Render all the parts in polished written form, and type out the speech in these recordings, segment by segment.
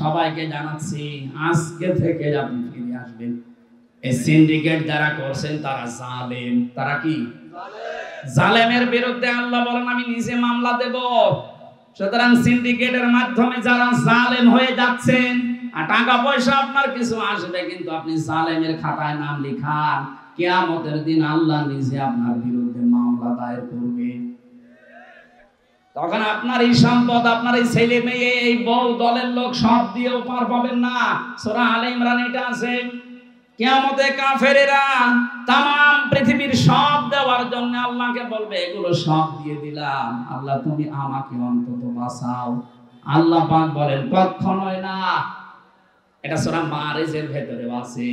সবাইকে জানাচ্ছি আজকে থেকে আপনি ফিরে আসবেন। এই সিন্ডিকেট যারা করছেন তারা জালেম। তারা কি জালেমের বিরুদ্ধে আল্লাহ বলেন আমি নিজে মামলা দেব। সুতরাং সিন্ডিকেটের মাধ্যমে যারা জালেম হয়ে যাচ্ছেন আর টাকা পয়সা আপনার কিছু আসবে, কিন্তু আপনি জালেমের খাতায় নাম লিখান, কিয়ামতের দিন আল্লাহ নিজে আপনার বিরুদ্ধে মামলা দায়ের করবে। তখন আপনার এই সম্পদ, আপনার এই ছেলে মেয়ে, এই বউ দলের লোক সব দিয়েও পার পাবেন না। সূরা আলে ইমরান এটা আছে। কিয়ামতে কাফেরেরা তামাম পৃথিবীর সব দেওয়ার জন্য আল্লাহকে বলবে এগুলো সব দিয়ে দিলাম, আল্লাহ তুমি আমাকে অন্তত বাঁচাও। আল্লাহ পাক বলেন কখনোই না। এটা সূরা মারিজের ভেতরে আছে।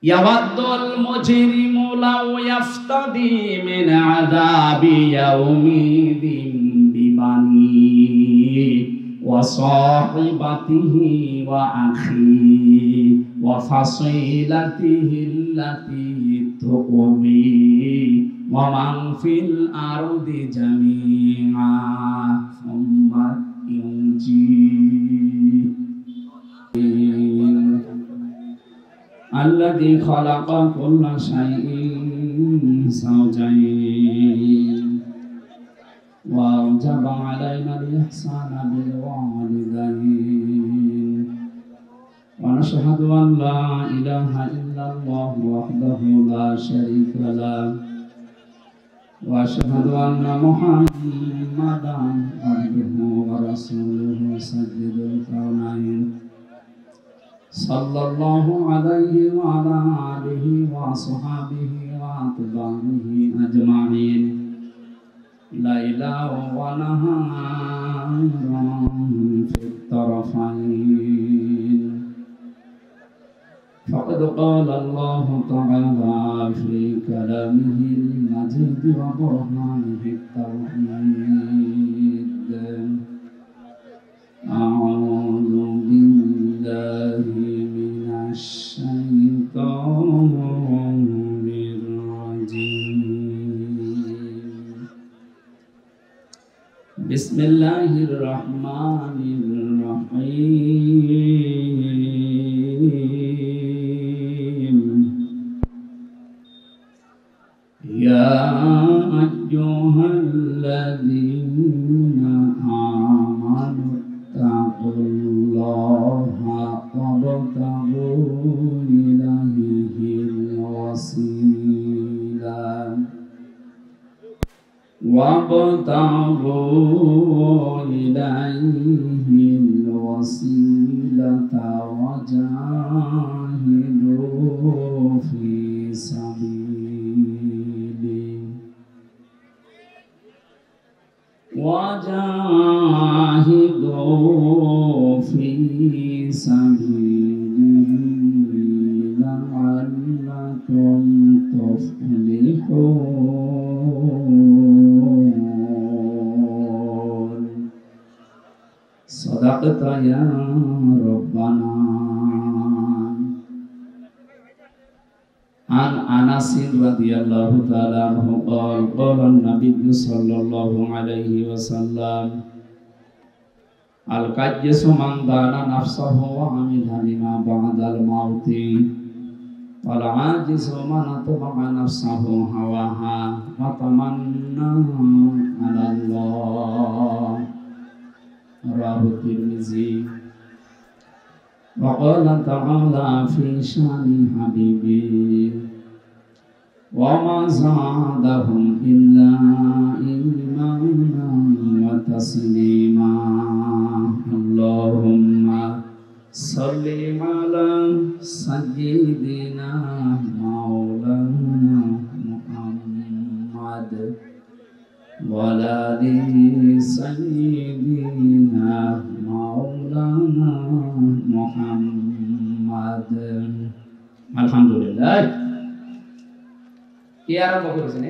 ইয়াওয়াদুল মুজরিমু লাউ ইয়াফতাদি মিন আযাবি ইয়াউমিদিন বিবানি ওয়া সাহিবাতিহি ওয়া আখি ওয়া ফাসিলাতিহি আল্লাতী তুমি ওয়া মান ফিল আরদি জামিআ সুম্মা ইউনজি الذي خلق كل شيء زوجين وأوجب علينا الإحسان بالوالدين ونشهد أن لا إله إلا الله وحده لا شريك له وأشهد أن محمدا عبده ورسوله سيد الكونين صلى الله عليه وعلى آله وصحبه وأتباعه أجمعين ليلا ونهارا في الطرفين. فقد قال الله تعالى في كلامه المجيد وبرهانه التوحيد. أعوذ بالله من الشيطان الرجيم. بسم الله الرحمن الرحيم. يا أيها الذين آمنوا اتقوا الله وابتغوا إليه الوسيلة وجاهدوا في سبيله لعلكم تفلحون. صدقت يا ربنا. عن أنس رضي الله تعالى عنه قال قال النبي صلى الله عليه وسلم القيس من دان نفسه وعمل لما بعد الموت والعاجز من أتبع نفسه هواها وتمنى على الله. رواه الترمذي. وقال تعالى في شان حبيبي وما زادهم إلا إيمانا وتسليما. اللهم صل على سيدنا مولانا محمد وعلى آل سيدنا مولانا محمد. আলহামদুলিল্লাহ। কি আরম্ভ করেছেন?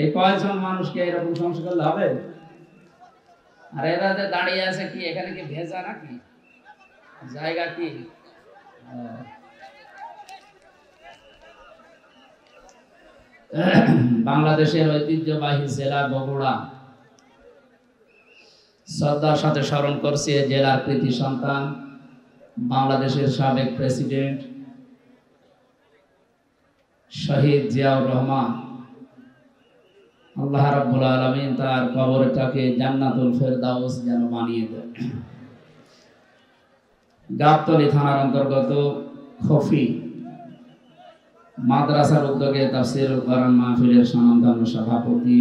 এই কয়জন মানুষকে এরকম সংস্কার করলে হবে? আর এরা যে দাঁড়িয়ে আছে কি এখানে কি ভেজা নাকি? জায়গা কি? বাংলাদেশের ঐতিহ্যবাহী জেলা বগুড়া শ্রদ্ধার সাথে স্মরণ করছি এই জেলার কৃতি সন্তান, বাংলাদেশের সাবেক প্রেসিডেন্ট শহীদ জিয়াউর রহমান। আল্লাহ রাব্বুল আলামিন তার কবরটাকে জান্নাতুল ফেরদাউস যেন বানিয়ে দেয়। গাবতলী থানার অন্তর্গত খফি মাদ্রাসার উদ্যোগে তাফসীরুল কোরআন মাহফিলের স্বনামধন্য সভাপতি,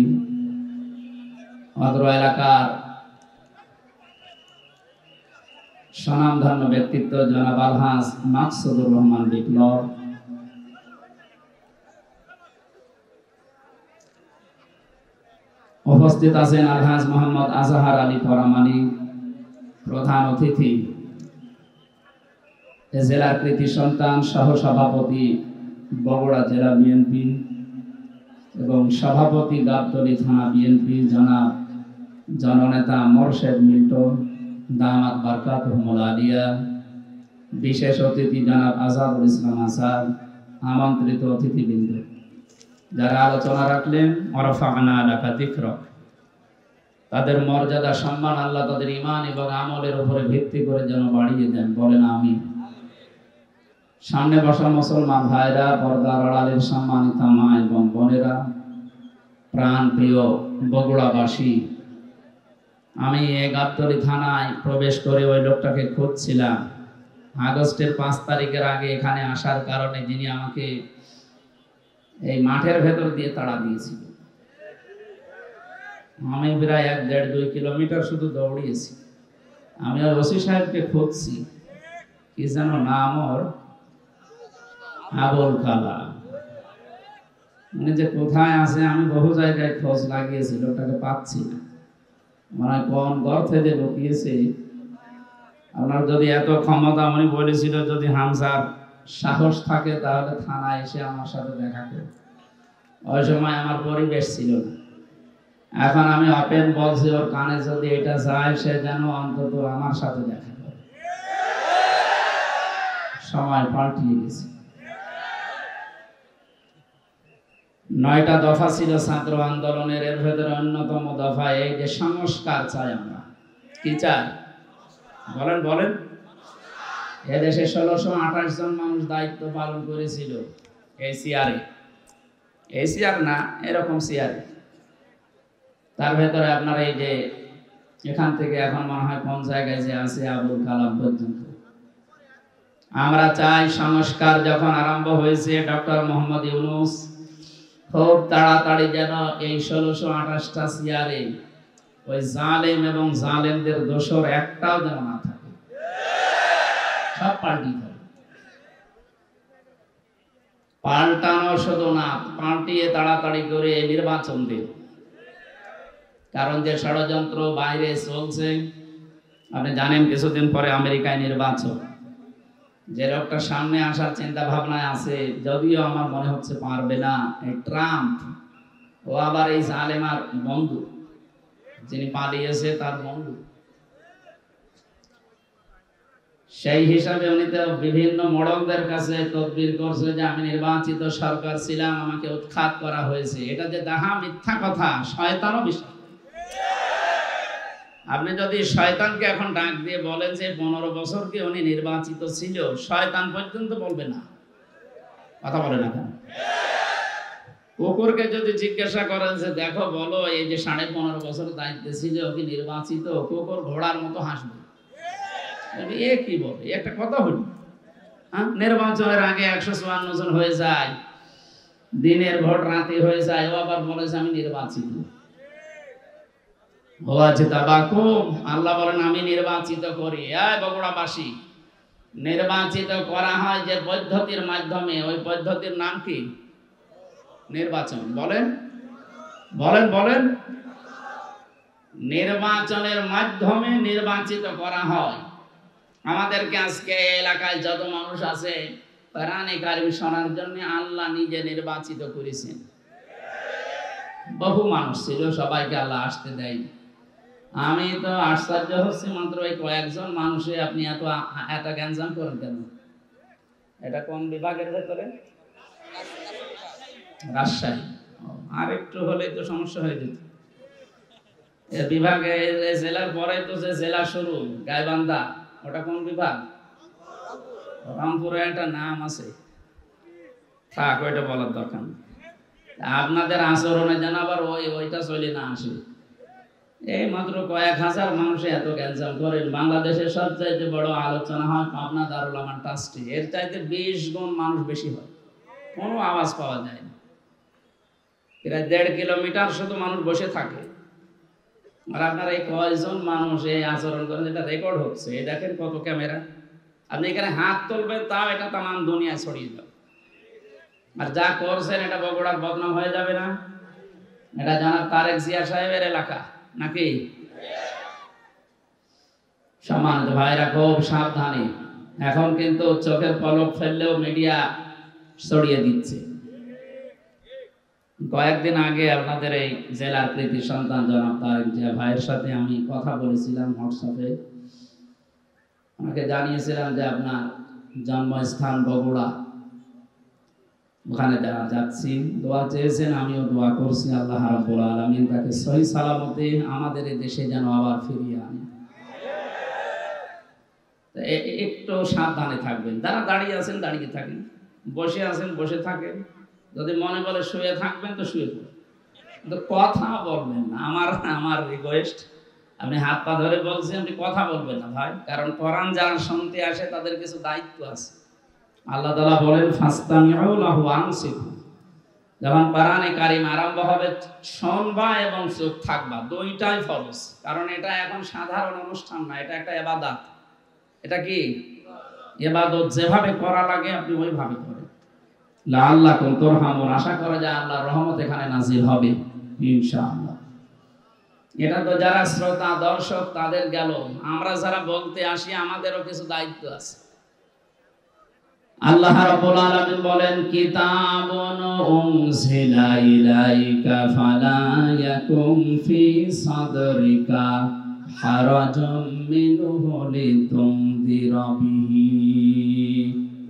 অত্র এলাকার স্বনামধন্য ব্যক্তিত্ব জনাব আলহাজ মাকসুদুর রহমান বিপ্লব, উপস্থিত আছেন আলহাজ মোহাম্মদ আজহার আলী পরামানি, প্রধান অতিথি জেলার কৃতি সন্তান সহ সভাপতি বগুড়া জেলা বিএনপি এবং সভাপতি গাবতলী থানা বিএনপি জনাব জননেতা মোরশেদ মিল্টন দামাত বারকাতুহুমুল আলিয়া, বিশেষ অতিথি জনাব আজাদুল ইসলাম আসাদ, আমন্ত্রিত অতিথিবৃন্দ যারা আলোচনা রাখলেন, ওয়ারাফা'না লাকা যিকরাক, তাদের মর্যাদা সম্মান আল্লাহ তাদের ঈমান এবং আমলের উপরে ভিত্তি করে যেন বাড়িয়ে দেন, বলেন আমিন। সামনে বসা মুসলমান ভাইরা, পর্দার আড়ালের সম্মানিত মা এবং বোনেরা, প্রাণ প্রিয় বগুড়াবাসী, আমি এই গাবতলী থানায় প্রবেশ করে ওই লোকটাকে খুঁজছিলাম। আগস্টের 5 তারিখের আগে এখানে আসার কারণে যিনি আমাকে এই মাঠের ভেতর দিয়ে তাড়া দিয়েছিল। আমি প্রায় 1-1.5-2 কিলোমিটার শুধু দৌড়িয়েছি। আমি আর ওসি সাহেবকে খুঁজছি, কি যেন নাম ওর, আবুল কালাম। উনি যে কোথায় আছে আমি বহু জায়গায় খোঁজ লাগিয়েছি, লোকটাকে পাচ্ছি না। মানে কোন গর্তে যে লুকিয়েছে। আপনার যদি এত ক্ষমতা, উনি বলেছিল যদি হামসার সাহস থাকে তাহলে থানায় এসে আমার সাথে দেখা করবে। ওই সময় আমার পরিবেশ ছিল না। এখন আমি ওপেন বলছি, ওর কানে যদি এটা যায় সে যেন অন্তত আমার সাথে দেখা করে। সময় পাল্টিয়ে গেছে। 9টা দফা ছিল ছাত্র আন্দোলনের, এর ভেতরে অন্যতম দফা এই যে সংস্কার চাই আমরা। কি চাই বলেন বলেন। এদেশে 1628 জন মানুষ দায়িত্ব পালন করেছিল এই সিআরে, এই সিআর না এরকম সিআরে। তার ভেতরে আপনার এই যে এখান থেকে এখন মনে হয় কোন জায়গায় যে আছে আবুল কালাম পর্যন্ত। আমরা চাই সংস্কার যখন আরম্ভ হয়েছে ডক্টর মোহাম্মদ ইউনূস খুব তাড়াতাড়ি যেন এই 1628টা সিআরে ওই জালেম এবং জালেমদের দোষর একটাও যেন না থাকে, সব পাল্টিয়ে হবে। পাল্টানো শুধু না, পাল্টিয়ে তাড়াতাড়ি করে নির্বাচন দিন। কারণ যে ষড়যন্ত্র বাইরে চলছে, আপনি জানেন কিছুদিন পরে আমেরিকায় নির্বাচন। যে লোকটা সামনে আসার চিন্তা ভাবনায় আছে, যদিও আমার মনে হচ্ছে পারবে না, এই ট্রাম্প, ও আবার এই জালেমার বন্ধু, যিনি পালিয়েছে তার বন্ধু। সেই হিসাবে উনি তো বিভিন্ন মোড়কদের কাছে তদবির করছে যে আমি নির্বাচিত সরকার ছিলাম, আমাকে উৎখাত করা হয়েছে। এটা যে দাহা মিথ্যা কথা, শয়তানও বিশ্বাস। আপনি যদি শয়তানকে এখন ডাক দিয়ে বলেন যে 15 বছর কি উনি নির্বাচিত ছিল, শয়তান পর্যন্ত বলবে না। কথা বলে না কেন? কুকুরকে যদি জিজ্ঞাসা করেন যে দেখো বলো এই যে 15.5 বছর দায়িত্বে ছিল কি নির্বাচিত, কুকুর ঘোড়ার মতো হাসবে। এ কি বলে, একটা কথা হলো। নির্বাচনের আগে 154 জন হয়ে যায়, দিনের ভোট রাতে হয়ে যায়, ও আবার বলেছে আমি নির্বাচিত। আল্লাহ বলেন আমি নির্বাচিত করি। বগুড়াবাসী, নির্বাচিত করা হয় যে পদ্ধতির মাধ্যমে, ওই পদ্ধতির নাম কি? নির্বাচন। বলেন বলেন বলেন। নির্বাচনের মাধ্যমে নির্বাচিত করা হয়। আমাদেরকে আজকে এলাকায় যত মানুষ আছে কোরআনে কারীম শোনার জন্য আল্লাহ নিজে নির্বাচিত করেছেন। বহু মানুষ ছিল, সবাইকে আল্লাহ আসতে দেয়। আমি তো আশ্চর্য হচ্ছি, মাত্র এই কয়েকজন মানুষে আপনি এত গ্যাঞ্জাম করেন কেন? এটা কোন বিভাগের ভেতরে? রাজশাহী। আর একটু হলেই তো সমস্যা হয়ে যেত। এ বিভাগে জেলার পরে তো যে জেলা শুরু গাইবান্ধা, ওটা কোন বিভাগ? রামপুরে একটা নাম আছে, থাক ওইটা বলার দরকার নেই। আপনাদের আচরণে যেন আবার ওইটা চলে না আসে। এই মাত্র কয়েক হাজার মানুষ এত ক্যান্সার করেন। বাংলাদেশের সবচাইতে বড় আলোচনা হয় পাবনা দারুল আমান ট্রাস্টে, এর চাইতে 20 গুণ মানুষ বেশি হয়, কোনো আওয়াজ পাওয়া যায় না। প্রায় 1.5 কিলোমিটার শুধু মানুষ বসে থাকে। আর আপনার এই কয়জন মানুষ এই আচরণ করেন, এটা রেকর্ড হচ্ছে, এই দেখেন কত ক্যামেরা। আপনি এখানে হাত তুলবেন, তাও এটা তামাম দুনিয়ায় ছড়িয়ে যাবে। আর যা করছেন এটা বগুড়ার বদনাম হয়ে যাবে না? এটা জানার তারেক জিয়া সাহেবের এলাকা নাকি? সম্মানিত ভাইরা, খুব সাবধানী। এখন কিন্তু চোখের পলক ফেললেও মিডিয়া ছড়িয়ে দিচ্ছে। কয়েকদিন আগে আপনাদের এই জেলার কৃতি সন্তান জনাব তারেক জিয়া ভাইয়ের সাথে আমি কথা বলেছিলাম হোয়াটসঅ্যাপে। আমাকে জানিয়েছিলাম যে আপনার জন্মস্থান বগুড়া, ওখানে যাচ্ছি, দোয়া চেয়েছেন, আমিও দোয়া করছি আল্লাহ রাব্বুল আলামিন তাকে সহি সালামতে আমাদের এই দেশে যেন আবার ফিরিয়ে আনে। একটু সাবধানে থাকবেন। যারা দাঁড়িয়ে আছেন দাঁড়িয়ে থাকেন, বসে আছেন বসে থাকেন, যদি মনে বলে শুয়ে থাকবেন তো শুয়ে পড়েন, কিন্তু কথা বলবেন না। আমার রিকোয়েস্ট, আপনি হাত পা ধরে বলছেন, আপনি কথা বলবেন না ভাই, কারণ কোরআন যারা শুনতে আসে তাদের কিছু দায়িত্ব আছে। আল্লাহ তাআলা বলেন ফাসতামিউ লাহু আনসিতু, যখন কোরআনে কারীম আরম্ভ হবে শুনবা এবং চুপ থাকবা, দুইটাই ফরজ। কারণ এটা এখন সাধারণ অনুষ্ঠান না, এটা একটা ইবাদত। এটা কি ইবাদত? যেভাবে করা লাগে আপনি ওইভাবে করেন। লাআল্লাকুম তুরহামুন, আশা করা যায় আল্লাহর রহমত এখানে নাজিল হবে ইনশাআল্লাহ। এটা তো যারা শ্রোতা দর্শক তাদের গেল, আমরা যারা বলতে আসি আমাদেরও কিছু দায়িত্ব আছে। আল্লাহ রাব্বুল আলামিন বলেন কিতাবুন উনজিলা ইলাইকা ফালা ইয়াকুম ফি সাদরিকা হারাজুম মিনহু লিতুনযিরা বিহি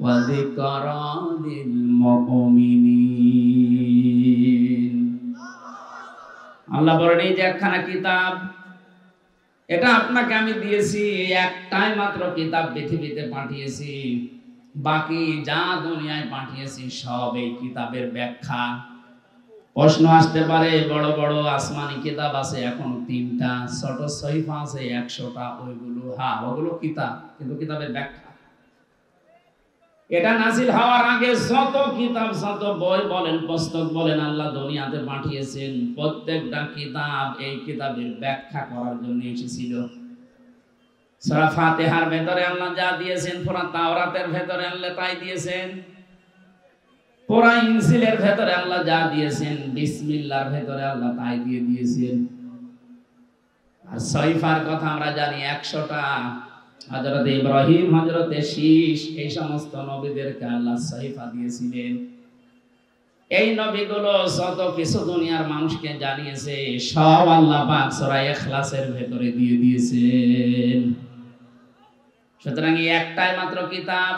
ওয়া যিকরা লিল মুমিনিন। আল্লাহ বলেন এই যে একখানা কিতাব, এটা আপনাকে আমি দিয়েছি, একটাই মাত্র কিতাব পৃথিবীতে পাঠিয়েছি, বাকি যা দুনিয়ায় পাঠিয়েছি সব এই কিতাবের ব্যাখ্যা। প্রশ্ন আসতে পারে, বড় বড় আসমানি কিতাব আছে এখন 3টা, ছোট সহিফা আছে 100টা, ওইগুলো হ্যাঁ ওগুলো কিতাব, কিন্তু কিতাবের ব্যাখ্যা। এটা নাজিল হওয়ার আগে যত কিতাব যত বই বলেন পুস্তক বলেন আল্লাহ দুনিয়াতে পাঠিয়েছেন, প্রত্যেকটা কিতাব এই কিতাবের ব্যাখ্যা করার জন্য এসেছিল। সূরা ফাতিহার ভেতরে আল্লাহ যা দিয়েছেন, পুরা তাওরাতের ভেতরে আল্লাহ তাই দিয়েছেন, পুরা ইনজিলের ভেতরে আল্লাহ যা দিয়েছেন, বিসমিল্লাহর ভেতরে আল্লাহ তাই দিয়ে দিয়েছেন। আর সহিফার কথা আমরা জানি 100টা। হযরত ইব্রাহিম, হযরত শীশ, এই সমস্ত নবীদেরকে আল্লাহ সহিফা দিয়েছিলেন। এই নবীগুলো যত কিছু দুনিয়ার মানুষকে জানিয়েছে সব আল্লাহ পাক সূরা ইখলাসের ভেতরে দিয়ে দিয়েছেন। সুতরাং এই একটাই মাত্র কিতাব।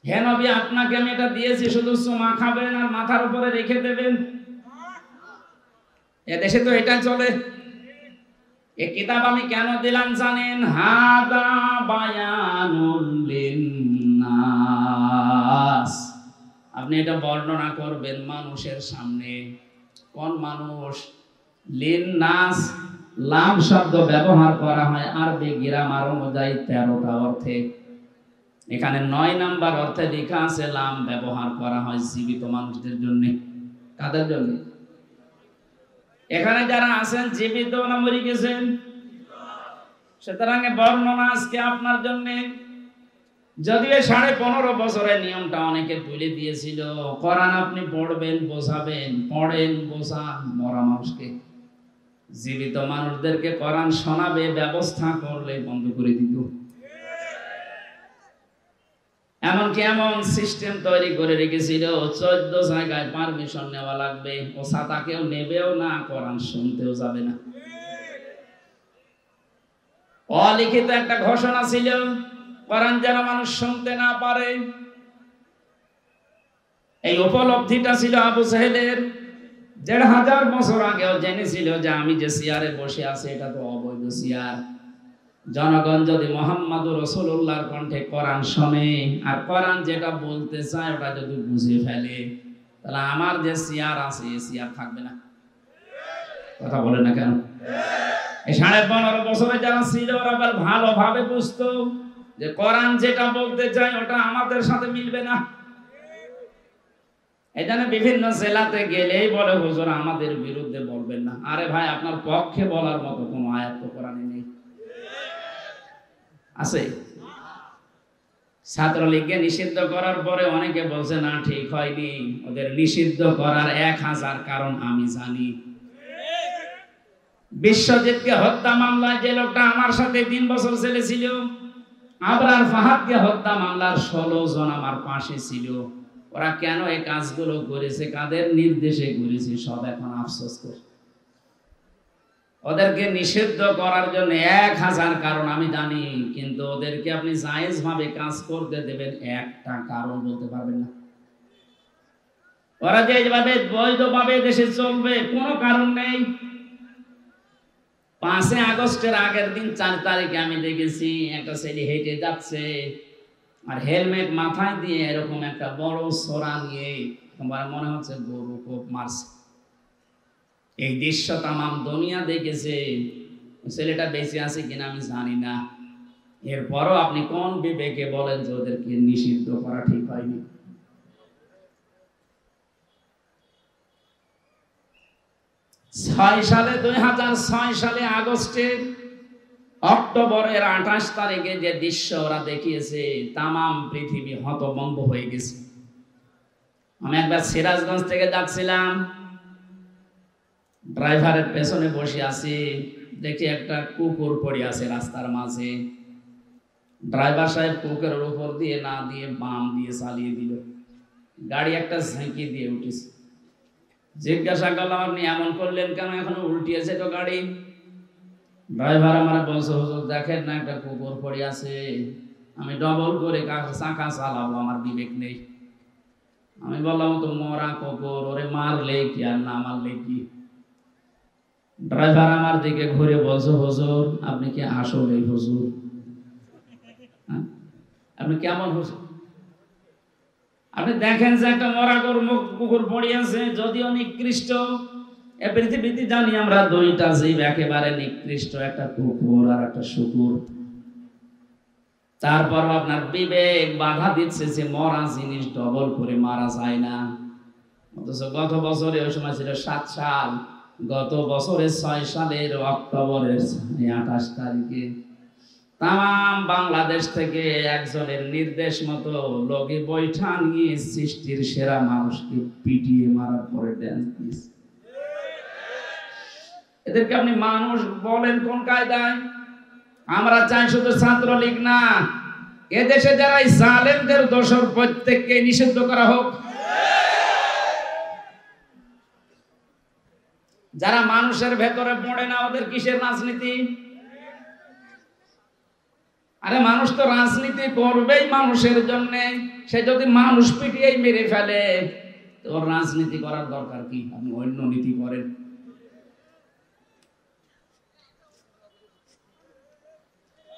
হে নবী, আপনাকে আমি এটা দিয়েছি, শুধু চুমা খাবেন আর মাথার উপরে রেখে দেবেন। এদেশে তো এটা চলে। এই কিতাব আমি কেন দিলাম জানেন? হাদা বায়ানুল লিন্নাস, আপনি এটা বর্ণনা করবেন মানুষের সামনে। কোন মানুষ? লিন্নাস, লাম শব্দ ব্যবহার করা হয় আরবি গ্রামার অনুযায়ী 13টা অর্থে। এখানে 9 নাম্বার অর্থে লেখা আছে লাম ব্যবহার করা হয় জীবিত মানুষদের জন্য। কাদের জন্য? এখানে যারা আছেন জীবিত না মরে গেছেন? সুতরাং বর্ণনা আজকে আপনার জন্য। যদিও 15.5 বছরের নিয়মটা অনেকে তুলে দিয়েছিল, কোরআন আপনি পড়বেন বোঝাবেন, পড়েন বোঝান মরা মানুষকে, জীবিত মানুষদেরকে কোরআন শোনাবে ব্যবস্থা করলে বন্ধ করে দিত। এমনকি এমন সিস্টেম তৈরি করে রেখেছিল 14 জায়গায় পারমিশন নেওয়া লাগবে, ও ছাতা কেউ নেবেও না, কোরআন শুনতেও যাবে না। অলিখিত একটা ঘোষণা ছিল, কোরআন যেন মানুষ শুনতে না পারে। এই উপলব্ধিটা ছিল আবু জাহেলের। 1,500 বছর আগেও জেনেছিল যে আমি যে চেয়ারে বসে আছি এটা তো অবৈধ চেয়ার। জনগণ যদি মুহাম্মদুর রাসূলুল্লাহর কণ্ঠে কোরআন শোনে আর কোরআন যেটা বলতে চায় ওটা যদি বুঝে ফেলে, তাহলে আমার যে চেয়ার আছে এই চেয়ার থাকবে না। কথা বলে না কেন? এই 15.5 বছরে যারা ছিল ওরা আবার ভালোভাবে বুঝতো যে কোরআন যেটা বলতে চায় ওটা আমাদের সাথে মিলবে না। এখানে বিভিন্ন জেলাতে গেলেই বলে হুজুর আমাদের বিরুদ্ধে বলবেন না। আরে ভাই, আপনার পক্ষে বলার মতো কোনো আয়াত তো কোরআনে নেই। আছে? ছাত্রলীগকে নিষিদ্ধ করার পরে অনেকে বলছে না ঠিক হয়নি, ওদের নিষিদ্ধ করার 1000 কারণ আমি জানি। বিশ্বজিৎকে হত্যা মামলায় যে লোকটা আমার সাথে 3 বছর জেলে ছিল, আবরার ফাহাদকে হত্যা মামলার 16 জন আমার পাশে ছিল। ওরা কেন এই কাজগুলো করেছে, কাদের নির্দেশে করেছে, সব এখন আফসোস করে। ওদেরকে নিষিদ্ধ করার জন্য 1000 কারণ আমি জানি, কিন্তু ওদেরকে আপনি জায়েজ ভাবে কাজ করতে দেবেন একটা কারণ বলতে পারবেন না। ওরা যে এইভাবে বৈধভাবে দেশে চলবে কোনো কারণ নেই। 5 আগস্টের আগের দিন 4 তারিখে আমি দেখেছি একটা ছেলে হেঁটে যাচ্ছে আর হেলমেট মাথায় দিয়ে এরকম একটা বড় ছোরা নিয়ে, তোমার মনে হচ্ছে গরু কোপ মারছে। এই দৃশ্য তামাম দুনিয়া দেখেছে। ছেলেটা বেঁচে আছে কিনা আমি জানি না। এরপরও আপনি কোন বিবেকে বলেন যে ওদেরকে নিষিদ্ধ করা ঠিক হয়নি? 2006 সালে আগস্টের অক্টোবরের 28 তারিখে যে দৃশ্য ওরা দেখিয়েছে, তামাম পৃথিবী হতভম্ব হয়ে গেছে। আমি একবার সিরাজগঞ্জ থেকে যাচ্ছিলাম, ড্রাইভারের পেছনে বসে আছি, দেখি একটা কুকুর পড়ে আছে রাস্তার মাঝে। ড্রাইভার সাহেব কুকুরের উপর দিয়ে না দিয়ে বাম দিয়ে চালিয়ে দিল, গাড়ি একটা ঝাঁকি দিয়ে উঠেছে। জিজ্ঞাসা করলাম আপনি এমন করলেন কেন, এখনো উল্টিয়েছে তো গাড়ি? ড্রাইভার আমার বলছে হুজুর দেখেন না একটা কুকুর পড়ে আছে, আমি ডবল করে চাকা চালাবো, আমার বিবেক নেই। আমি বললাম তো মরা কুকুর, ওরে মারলে কি আর না মারলে কি? ড্রাইভার আমার দিকে ঘুরে বলছে হুজুর আপনি কি আসলে হুজুর? আপনি কেমন হুজুর? আপনি দেখেন যে একটা মরা কুকুর পড়ে আছে, যদিও নিকৃষ্ট। এ পৃথিবীতে জানি আমরা দুইটা জীব একেবারে নিকৃষ্ট, একটা কুকুর আর একটা শুকুর। তারপর আপনার বিবেক বাধা দিচ্ছে যে মরা জিনিস ডবল করে মারা যায় না। অথচ গত বছরে ওই সময় ছিল 7 সাল, গত বছরে 6 সালের অক্টোবরের 28 তারিখে তাম বাংলাদেশ থেকে একজনের নির্দেশ মতো লোকে বৈঠা নিয়ে সৃষ্টির সেরা মানুষকে পিটিয়ে মারার পরে ড্যান্স দিয়েছে। এদেরকে আপনি মানুষ বলেন কোন কায়দায়? আমরা চাই শুধু ছাত্রলীগ না, এদেশে যারা জালেমদের দোষর প্রত্যেককে নিষিদ্ধ করা হোক। যারা মানুষের ভেতরে পড়ে না ওদের কিসের রাজনীতি? আরে মানুষ তো রাজনীতি করবেই মানুষের জন্য। সে যদি মানুষ পিটিয়েই মেরে ফেলে তো ওর রাজনীতি করার দরকার কি? আপনি অন্য নীতি করেন।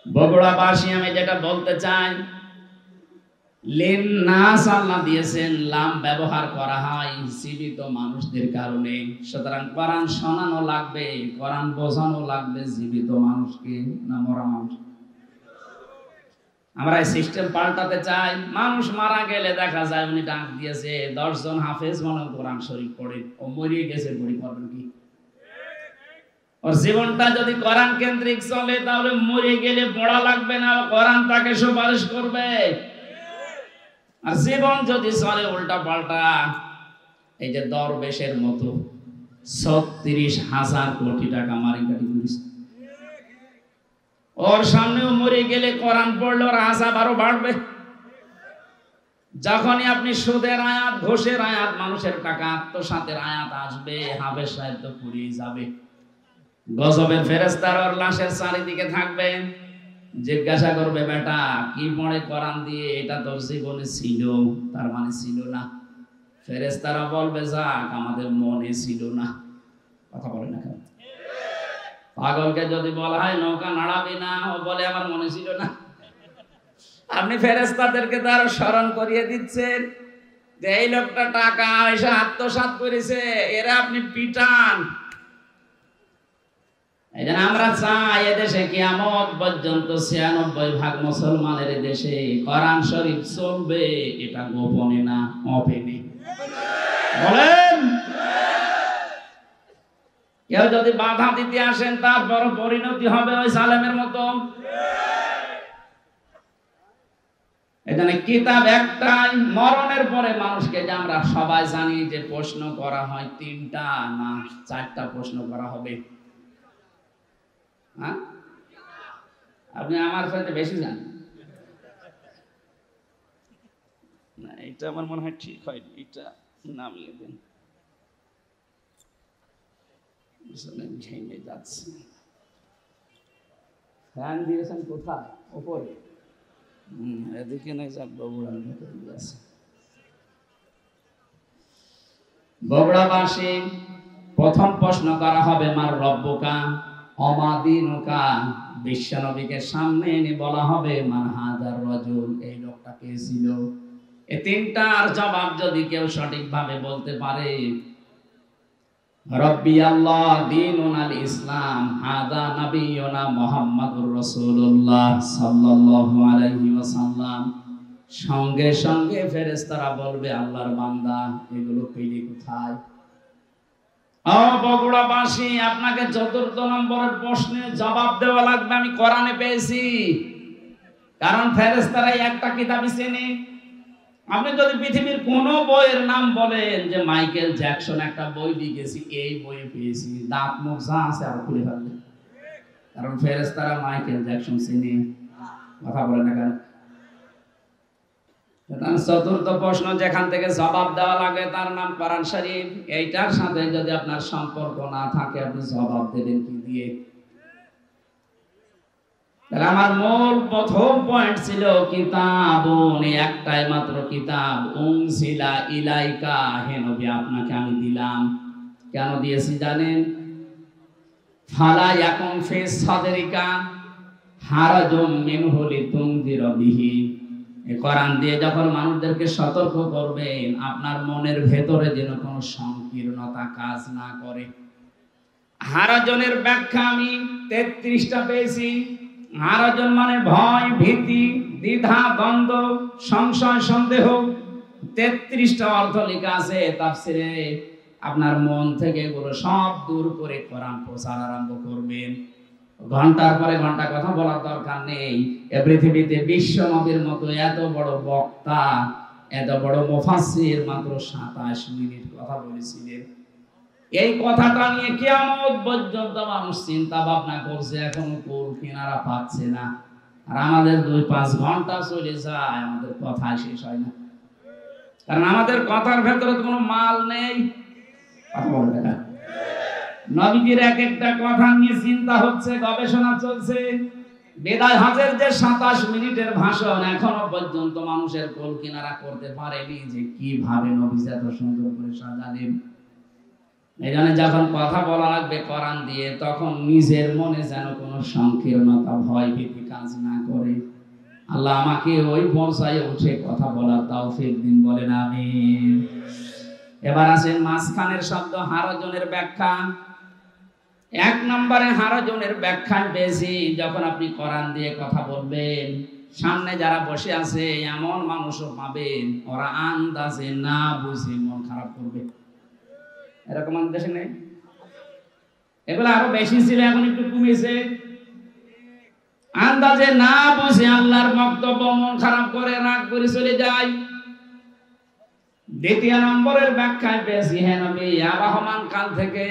বগুড়াবাসী আমি যেটা বলতে চাই, লিন্নাস আল্লাহ দিয়েছেন, লাম ব্যবহার করা হয় জীবিত মানুষদের কারণে। সুতরাং কোরআন শোনানো লাগবে, কোরআন বোঝানো লাগবে জীবিত মানুষকে, না মরা মানুষ? আমরা এই সিস্টেম পাল্টাতে চাই। মানুষ মারা গেলে দেখা যায় উনি ডাক দিয়েছে 10 জন হাফেজ মনে কোরআন শরীফ পড়ে, ও মরিয়ে গেছে, পড়ি করবেন কি? ওর জীবনটা যদি কোরআন কেন্দ্রিক চলে তাহলে মরে গেলে পড়া লাগবে না, কোরআন তাকে সুপারিশ করবে। আর জীবন যদি চলে উল্টা পাল্টা, এই যে দরবেশের মতো 36,000 কোটি টাকা মারিকাটি করেছে, ওর সামনেও মরে গেলে কোরআন পড়লে ওর আযাব আরো বাড়বে। যখনই আপনি সুদের আয়াত, ঘোষের আয়াত, মানুষের টাকা আত্মসাতের আয়াত আসবে, হাফেজ সাহেব তো পুড়িয়ে যাবে। গজবের ফেরেশতারা ওর লাশের চারিদিকে থাকবে, জিজ্ঞাসা করবে বেটা কি পড়ে কোরআন দিয়ে? এটা তোর জীবনে ছিল, তার মানে ছিল না। ফেরেশতারা বলবে যাক আমাদের মনে ছিল না। কথা বলে না কেন? পাগলকে যদি বলা হয় নৌকা নাড়াবি না, ও বলে আমার মনে ছিল না। আপনি ফেরেশতাদেরকে তো আরো স্মরণ করিয়ে দিচ্ছেন যে এই লোকটা টাকা পয়সা আত্মসাৎ করেছে, এরা আপনি পিটান। এই জন্য আমরা চাই এদেশে কিয়ামত পর্যন্ত ৯৬% মুসলমানের দেশে কোরআন শরীফ চলবে, এটা গোপনে না, ওপেনে। বলেন, কেউ যদি বাধা দিতে আসেন তারপর পরিণতি হবে ওই জালেমের মতো। এখানে কিতাব একটাই, মরণের পরে মানুষকে যে আমরা সবাই জানি যে প্রশ্ন করা হয় ৩টা না ৪টা প্রশ্ন করা হবে। হ্যাঁ, আপনি আমার সাথে বেশি জানেন না। এটা আমার মনে হয় ঠিক হয়নি, এটা নামিয়ে দেন। ঘেমে যাচ্ছে। ফ্যান দিয়েছেন কোথায়? উপরে। এদিকে নাই, যাক বগুড়ার ভেতরে আছে। বগুড়াবাসী প্রথম প্রশ্ন করা হবে মার রব্বুকা অমাদিনুকা। বিশ্বনবীকে সামনে এনে বলা হবে মান হাজার রাজুল, এই লোকটা কে ছিল? এই ৩টার জবাব যদি কেউ সঠিকভাবে বলতে পারে, রব্বি আল্লাহ দীনুন আল ইসলাম হাদা নবিয়ুনা মুহাম্মাদুর রাসূলুল্লাহ সাল্লাল্লাহু আলাইহি ওয়াসাল্লাম, সঙ্গে সঙ্গে ফেরেশতারা বলবে আল্লাহর বান্দা এগুলো পেলি কোথায়? ও বগুড়াবাসী, আপনাকে ৪র্থ নম্বরের প্রশ্নের জবাব দেওয়া লাগবে আমি কোরআনে পেয়েছি। কারণ ফেরেশতারা একটা কিতাবই চেনে। আপনি যদি পৃথিবীর কোন বইয়ের নাম বলেন যে মাইকেল জ্যাকসন একটা বই লিখেছি, এই বইয়ে পেয়েছি, দাঁত মুখ যা আছে আর খুলে ফেলবে। কারণ ফেরেশতারা মাইকেল জ্যাকসন চিনে। কথা বলে না কেন? ৪র্থ প্রশ্ন যেখান থেকে জবাব দেওয়া লাগে তার নাম কোরআন শরীফ। এইটার সাথে যদি আপনার সম্পর্ক না থাকে আপনি জবাব দেবেন কি দিয়ে? তাহলে আমার মূল প্রথম পয়েন্ট ছিল কিতাবুন, একটাই মাত্র কিতাব, উনজিলা ইলাইকা, হে নবী আপনাকে আমি দিলাম। কেন দিয়েছি জানেন? ফালা ইয়াকুন ফি সাদরিকা হারাজুম মিনহু লিতুনজিরা বিহি। এই কোরআন দিয়ে যখন মানুষদেরকে সতর্ক করবেন, আপনার মনের ভেতরে যেন কোনো সংকীর্ণতা কাজ না করে। হারাজনের ব্যাখ্যা আমি ৩৩টা পেয়েছি। হারাজন মানে ভয়, ভীতি, দ্বিধা, দ্বন্দ্ব, সংশয়, সন্দেহ। ৩৩টা অর্থ লেখা আছে তাফসিরে। আপনার মন থেকে এগুলো সব দূর করে কোরআন প্রচার আরম্ভ করবেন। ঘন্টার পরে ঘন্টা কথা বলার দরকার নেই। এ পৃথিবীতে বিশ্ব নবীর মতো এত বড় বক্তা, এত বড় মুফাসসির মাত্র ২৭ মিনিট কথা বলেছিলেন। এই কথাটা নিয়ে কিয়ামত পর্যন্ত মানুষ চিন্তা ভাবনা করছে, এখনো কুল কিনারা পাচ্ছে না। আর আমাদের ২-৫ ঘন্টা চলে যায়, আমাদের কথা শেষ হয় না। কারণ আমাদের কথার ভেতরে কোনো মাল নেই। কথা বলবে না। নবীজির এক একটা কথা নিয়ে চিন্তা হচ্ছে, গবেষণা চলছে। বিদায় হজের যে ২৭ মিনিটের ভাষণ, এখনো পর্যন্ত মানুষের কুল কিনারা করতে পারেনি যে কিভাবে নবীজি এত সুন্দর করে সাজালেন। এখানে যখন কথা বলা লাগবে কোরআন দিয়ে, তখন নিজের মনে যেন কোনো সংকীর্ণতা, ভয় ভীতি কাজ না করে। আল্লাহ আমাকে ওই পর্যায়ে উঠে কথা বলার তৌফিক দিন, বলেন আমিন। এবার আসেন মাঝখানের শব্দ হারাজনের ব্যাখ্যা। ১ নম্বরে হারাজনের ব্যাখ্যা পেয়েছি, যখন আপনি কোরআন দিয়ে কথা বলবেন, সামনে যারা বসে আছে এমন মানুষও পাবেন ওরা আন্দাজে না বুঝে মন খারাপ করবে। এরকম আমাদের দেশে নেই? এগুলো আরো বেশি ছিল, এখন একটু কমেছে। আন্দাজে না বুঝে আল্লাহর বক্তব্য মন খারাপ করে রাগ করে চলে যায়। ২য় নম্বরের ব্যাখ্যায় পেয়েছি, হে নবী আবহমান কাল থেকে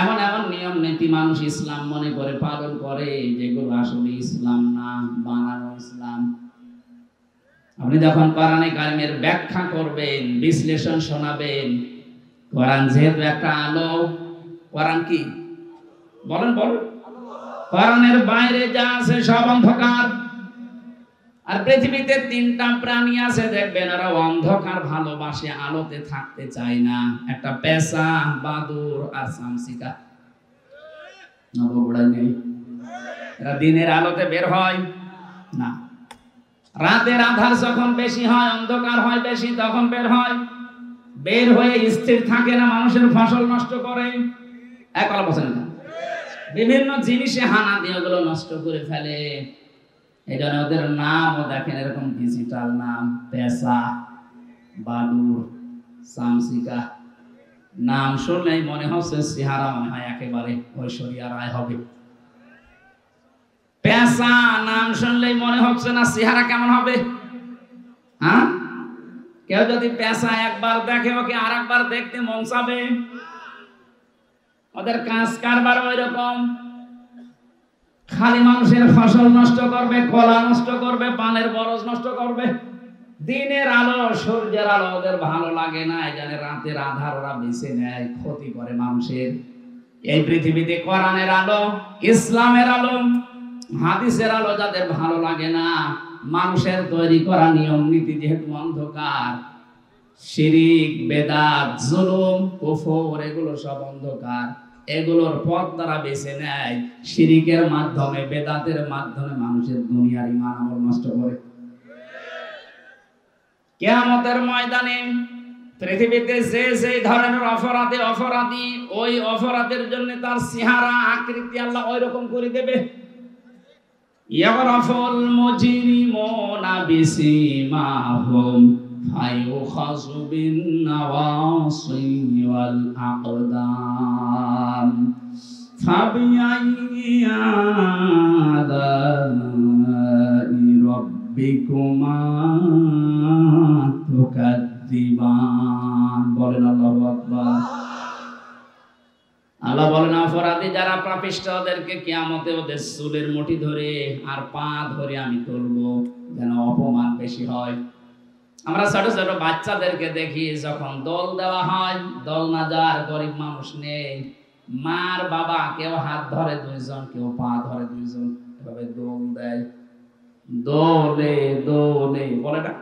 এমন এমন নিয়ম নীতি মানুষ ইসলাম মনে করে পালন করে যেগুলো আসলে ইসলাম না, বানানো ইসলাম। আপনি যখন কোরআনে কারিমের ব্যাখ্যা করবেন, বিশ্লেষণ শোনাবেন, কোরআন যেহেতু একটা আলো, কোরআন কি বলেন? কোরআনের বাইরে যা আছে সব অন্ধকার। আর পৃথিবীতে তিনটা প্রাণী আছে দেখবেন ওরা অন্ধকার ভালোবাসে, আলোতে থাকতে চায় না। একটা পেঁচা, বাদুড় আর চামচিকা। নবগোড়ায় নেই, এরা দিনের আলোতে বের হয় না। রাতের আধার যখন বেশি হয়, অন্ধকার হয় বেশি, তখন বের হয়। বের হয়ে স্থির থাকে না, মানুষের ফসল নষ্ট করে। একলা বসে না, বিভিন্ন জিনিসে হানা দিয়ে ওগুলো নষ্ট করে ফেলে। এই জন্য ওদের নামও দেখেন এরকম ডিজিটাল নাম, পেঁচা, বাদুড়, চামচিকা। নাম শুনলেই মনে হচ্ছে চেহারা মনে হয় একেবারে ঐশ্বরিয়া রায় হবে। পেঁচা নাম শুনলেই মনে হচ্ছে না চেহারা কেমন হবে। হ্যাঁ, কেউ যদি পেঁচা একবার দেখে ওকে আর একবার দেখতে মন চাবে। ওদের কাজ কারবার ওই রকম, খালি মানুষের ফসল নষ্ট করবে, কলা নষ্ট করবে, পানের বরজ নষ্ট করবে। দিনের আলো, সূর্যের আলো ওদের ভালো লাগে না, এই জন্য রাতের আধার ওরা বেছে নেয়, ক্ষতি করে মানুষের। এই পৃথিবীতে কোরআনের আলো, ইসলামের আলো, হাদিসের আলো যাদের ভালো লাগে না, মানুষের তৈরি করা নিয়ম নীতি যেহেতু অন্ধকার, শিরিক, বেদাত, জুলুম, কুফর এগুলো সব অন্ধকার, এগুলোর পথ তারা বেছে নেয়। শিরিকের মাধ্যমে, বেদাতের মাধ্যমে মানুষের দুনিয়ার ঈমান আমল নষ্ট করে। কিয়ামতের ময়দানে পৃথিবীতে যে যে ধরনের অপরাধী, ওই অপরাধের জন্য তার চেহারা আকৃতি আল্লাহ ওই রকম করে দেবে। ইয়ারাফুল মুজরিমুনা বিসিমাহুম ফায়ুখাযু বিন নাওয়াসি ওয়াল আকদাম ফাবিআইয়ি আলাই রাব্বিকুমা তুকাদ্দিবান। বলেন আল্লাহু আকবার। আল্লাহ বলেন অপরাধী যারা পাপিষ্ঠ ওদেরকে কিয়ামতে ওদের চুলের মুঠি ধরে আর পা ধরে আমি তুলবো, যেন অপমান বেশি হয়। আমরা ছোট ছোট বাচ্চাদেরকে দেখি যখন দোল দেওয়া হয়, দোল না যার গরিব মানুষ নেই, মার বাবা কেউ হাত ধরে দুইজন, কেউ পা ধরে দুইজন, এভাবে দোল দেয়। দোলে দোলে বলে না।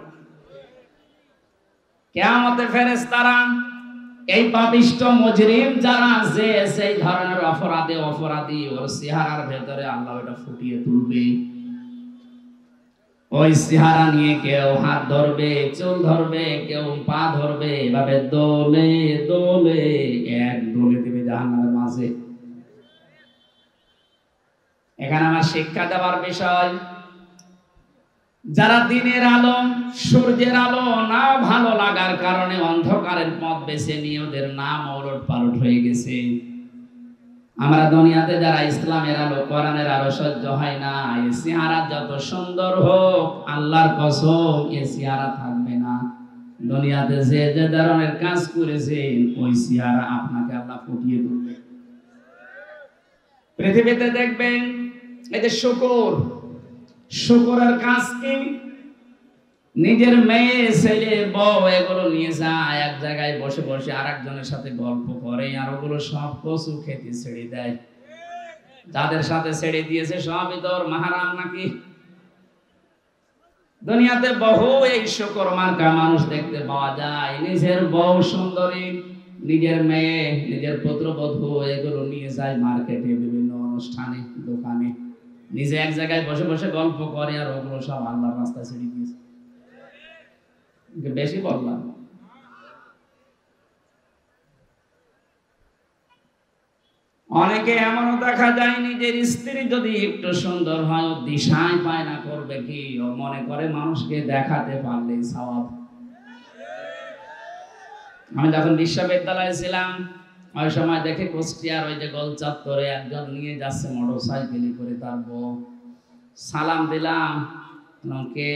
কিয়ামতে ফেরেশতারা এই পাপিষ্ঠ মুজরিম যারা, যে সেই ধরনের অপরাধী ওর চেহারার ভেতরে আল্লাহ এটা ফুটিয়ে তুলবে। ওই চেহারা নিয়ে কেউ হাত ধরবে, চুল ধরবে, কেউ পা ধরবে, এভাবে দোলে দোলে এক দোলে দেবে জাহান্নামের মাঝে। এখানে আমার শিক্ষা দেওয়ার বিষয়, যারা দিনের আলো, সূর্যের আলো না ভালো লাগার কারণে অন্ধকারের পথ বেছে নিয়ে ওদের নাম ওলট পালট হয়ে গেছে। আমরা দুনিয়াতে যারা ইসলামের আলো, কোরআনের আলো সহ্য হয় না, এই চেহারা যত সুন্দর হোক, আল্লাহর কসম এই চেহারা থাকবে না। দুনিয়াতে যে যে ধরনের কাজ করেছেন ওই চেহারা আপনাকে আল্লাহ ফুটিয়ে তুলবে। পৃথিবীতে দেখবেন এই যে শুকরের কাজ কি, নিজের মেয়ে, ছেলে, বউ এগুলো নিয়ে যায় এক জায়গায় বসে বসে আরেকজনের সাথে গল্প করে, আর ওগুলো সব কচু খেতে ছেড়ে দেয়। যাদের সাথে ছেড়ে দিয়েছে সবই তোর মাহারাম নাকি? দুনিয়াতে বহু এই শুকর মার্কা মানুষ দেখতে পাওয়া যায়। নিজের বউ সুন্দরী, নিজের মেয়ে, নিজের পুত্রবধূ এগুলো নিয়ে যায় মার্কেটে, বিভিন্ন অনুষ্ঠানে, দোকানে, নিজে এক জায়গায় বসে বসে গল্প করে, আর ওগুলো সব আল্লাহর রাস্তায় ছেড়ে দিয়েছে। বেশি বললাম। অনেকে এমনও দেখা যায় নিজের স্ত্রী যদি একটু সুন্দর হয়, ও দিশায় পায় না করবে কি, ও মনে করে মানুষকে দেখাতে পারলেই সওয়াব। আমি যখন বিশ্ববিদ্যালয়ে ছিলাম ওই সময় দেখে কুষ্টিয়ার ওই যে গোল চত্বরে একজন নিয়ে যাচ্ছে মোটরসাইকেলে করে তার বউ। সালাম দিলাম, কে?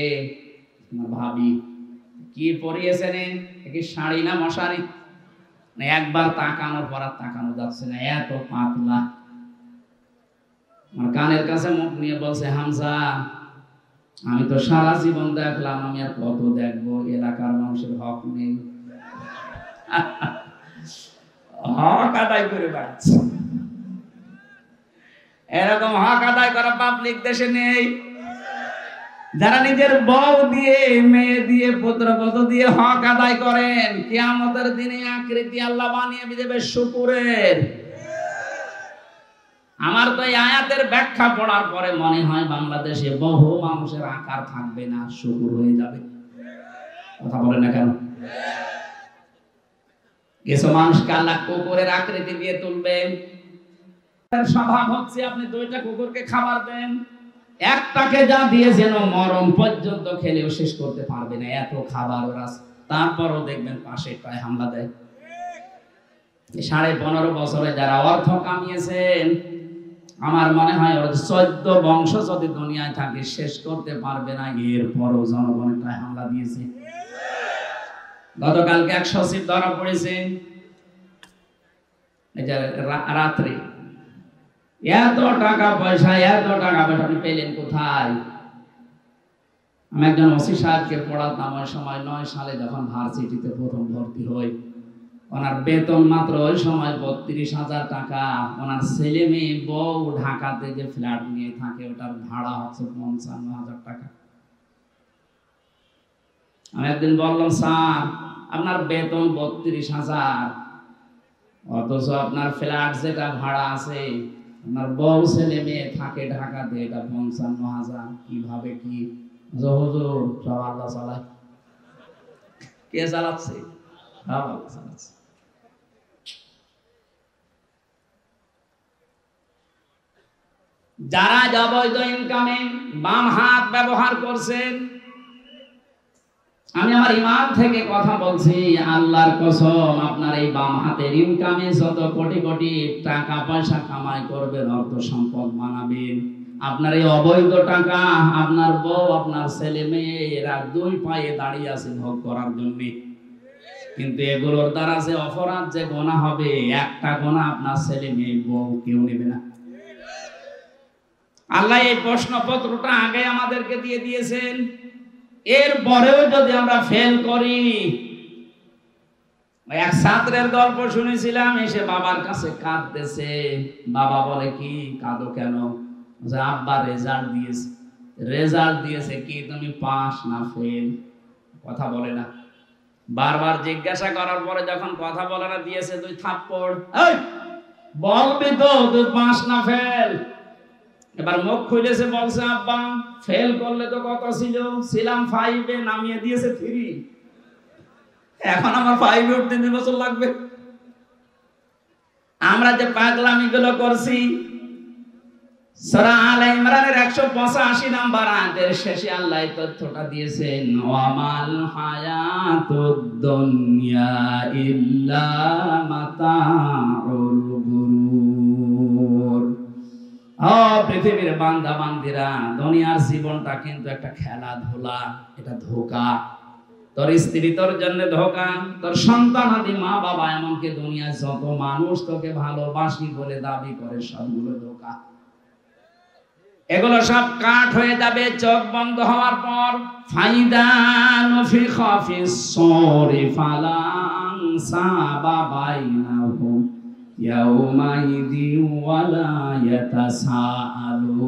ভাবি। কি পরিয়েছেন, কি শাড়ি না মশারি? একবার তাকানোর পর আর তাকানো যাচ্ছে না, এত পাতলা। আমার কানের কাছে মুখ নিয়ে বলছে, হামজা আমি তো সারা জীবন দেখলাম, আমি আর কত দেখবো, এলাকার মানুষের হক নেই। হক আদায় করে বেড়াচ্ছে, এরকম হক আদায় করা পাবলিক দেশে নেই। যারা নিজের বউ দিয়ে, মেয়ে দিয়ে, পুত্রবধূ দিয়ে হক আদায় করেন, কিয়ামতের দিনে আকৃতি আল্লাহ বানিয়ে দেবে শুকুরের। আমার তো এই আয়াতের ব্যাখ্যা পড়ার পরে মনে হয় বাংলাদেশে বহু মানুষের আকার থাকবে না, শুকুর হয়ে যাবে। কথা বলে না কেন? কিছু মানুষকে আল্লাহ কুকুরের আকৃতি দিয়ে তুলবেন। স্বভাব হচ্ছে আপনি দুইটা কুকুরকে খাবার দেন, একটাকে যা দিয়েছেন মরণ পর্যন্ত খেলেও শেষ করতে পারবে না, এত খাবার ওরা। তারপরও দেখবেন পাশে প্রায় হামলা দেয়। 15.5 বছরে যারা অর্থ কামিয়েছেন, আমার মনে হয় ওর 14 বংশ যদি দুনিয়ায় থাকে শেষ করতে পারবে না, এরপরও জনগণের প্রায় হামলা দিয়েছে। গতকালকে 100 সিট ধরা পড়েছে রাত্রে। এত টাকা পয়সা আপনি পেলেন কোথায়? আমি একজন ওসি সাহেবকে পড়াতাম ওই সময় 9 সালে যখন ভার্সিটিতে প্রথম ভর্তি হই। ওনার বেতন মাত্র ওই সময় 32,000 টাকা। ওনার ছেলে মেয়ে বউ ঢাকাতে যে ফ্ল্যাট নিয়ে থাকে ওটার ভাড়া হচ্ছে 55,000 টাকা। আমি একদিন বললাম, স্যার আপনার বেতন 32,000, অথচ আপনার ফ্ল্যাট যেটা ভাড়া আছে, আপনার বউ ছেলে মেয়ে থাকে ঢাকাতে, এটা 55,000, কিভাবে কি? হুজুর সব আল্লাহ চালায়। কে চালাচ্ছে? সব আল্লাহ চালাচ্ছে। যারা অবৈধ ইনকামে বাম হাত ব্যবহার করছেন, আমি আমার ইমান থেকে কথা বলছি, আল্লাহর কসম, আপনার এই বাম হাতের ইনকামে যত কোটি কোটি টাকা পয়সা কামাই করবেন, অর্থ সম্পদ বানাবেন, আপনার এই অবৈধ টাকা আপনার বউ আপনার ছেলে মেয়ে এরা 2 পায়ে দাঁড়িয়ে আছে ভোগ করার জন্য। কিন্তু এগুলোর দ্বারা যে অপরাধ যে গোনা হবে, একটা গোনা আপনার ছেলে মেয়ে বউ কেউ নেবে না। আল্লাহ এই প্রশ্নপত্রটা আগে আমাদেরকে দিয়ে দিয়েছেন। এরপরেও যদি আমরা ফেল করি, এক ছাত্রের গল্প শুনেছিলাম, এসে বাবার কাছে কাঁদতেছে। বাবা বলে, কি কাঁদো কেন? আব্বা রেজাল্ট দিয়েছে কি, তুমি পাস না ফেল? কথা বলে না। বারবার জিজ্ঞাসা করার পরে যখন কথা বলে না, দিয়েছে 2 থাপ্পড়। বলবি তো তুই পাস না ফেল? এবার মুখ খুলেছে, বলছে, আব্বা ফেল করলে তো কত ছিলাম 5-এ, নামিয়ে দিয়েছে 3, এখন আমার 5-এ উঠতে 2 বছর লাগবে। আমরা যে পাগলামি গুলো করছি, সূরা আলে ইমরানের 185 নম্বর আয়াতের শেষে আল্লাহ এই তথ্যটা দিয়েছেন, ওয়ামাল হায়াতুদ দুনিয়া ইল্লা মাতাউল গুরুর। ও পৃথিবীর বান্দা বান্দিরা, দুনিয়ার জীবনটা কিন্তু একটা খেলাধুলা, এটা ধোঁকা। তোর স্ত্রী তোর জন্য ধোঁকা, তোর সন্তানাদি মা বাবা, এমনকি দুনিয়ায় যত মানুষ তোকে ভালোবাসি বলে দাবি করে, সবগুলো ধোঁকা। এগুলো সব কাট হয়ে যাবে চোখ বন্ধ হওয়ার পর। ফাইদা নুফিখা ফিস সূরি ফালা আনসাবা বাইনাহুম ইয়াউমাইযি ওয়ালা ইয়াতাসাআলুন।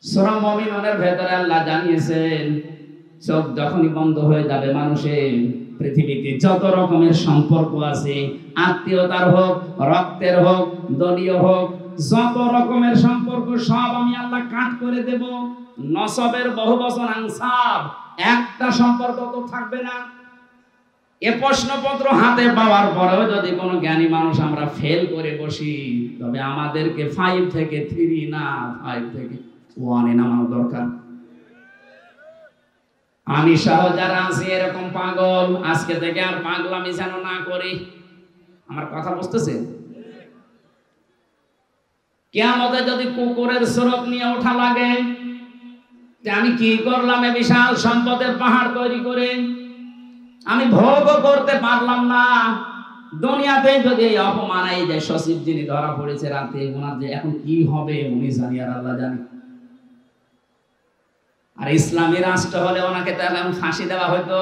সূরা মুমিনুনের ভেতরে আল্লাহ জানিয়েছেন, চোখ যখনই বন্ধ হয়ে যাবে মানুষের, পৃথিবীতে যত রকমের সম্পর্ক আছে, আত্মীয়তার হোক, রক্তের হোক, দলীয় হোক, যত রকমের সম্পর্ক সব আমি আল্লাহ কাট করে দেব। নসবের বহুবচন আনসাব, একটা সম্পর্ক তো থাকবে না। এ প্রশ্নপত্র হাতে পাওয়ার পরেও যদি কোনো জ্ঞানী মানুষ আমরা ফেল করে বসি, তবে আমাদেরকে 5 থেকে 3 না 5 থেকে 1-এ নামানো দরকার। আমি সহ যারা আছি এরকম পাগল, আজকে থেকে আর পাগলামি যেন না করি। আমার কথা বুঝতেছেন? কিয়ামতে যদি কুকুরের স্বরূপ নিয়ে ওঠা লাগে, আমি কি করলাম এ বিশাল সম্পদের পাহাড় তৈরি করে, আমি ভোগও করতে পারলাম না। দুনিয়াতে যদি এই অপমান, এই যে সচিব যিনি ধরা পড়েছে রাতে, ওনার যে এখন কি হবে উনি জানি আর আল্লাহ জানি। আর ইসলামী রাষ্ট্র হলে ওনাকে তাহলে ফাঁসি দেওয়া হয়তো।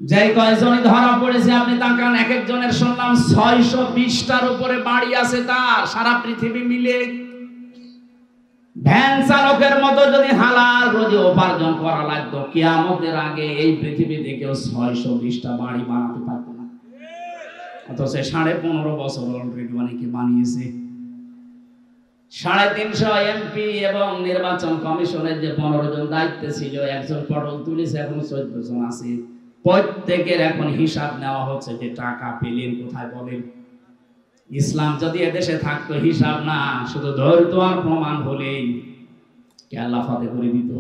যে কয়জনই ধরা পড়েছে আপনি তাকান, এক একজনের শুনলাম 620টার উপরে বাড়ি আছে তার, সারা পৃথিবী মিলে। ভ্যান চালকের মতো যদি হালাল রোজে উপার্জন করা লাগতো, কিয়ামতের আগে এই পৃথিবীতে কেউ 620টা বাড়ি বানাতে পারতো না। অথচ 15.5 বছর অলরেডি অনেকে বানিয়েছে। 350 এমপি এবং নির্বাচন কমিশনের যে 15 জন দায়িত্বে ছিল, একজন পটল তুলেছে, এখন 14 জন আছে। প্রত্যেকের এখন হিসাব নেওয়া হচ্ছে যে টাকা পেলেন কোথায় বলেন। ইসলাম যদি এদেশে থাকতো, হিসাব না, শুধু ধৈর্য আর প্রমাণ হলেই কে আল্লাহ ফাতে করে দিত।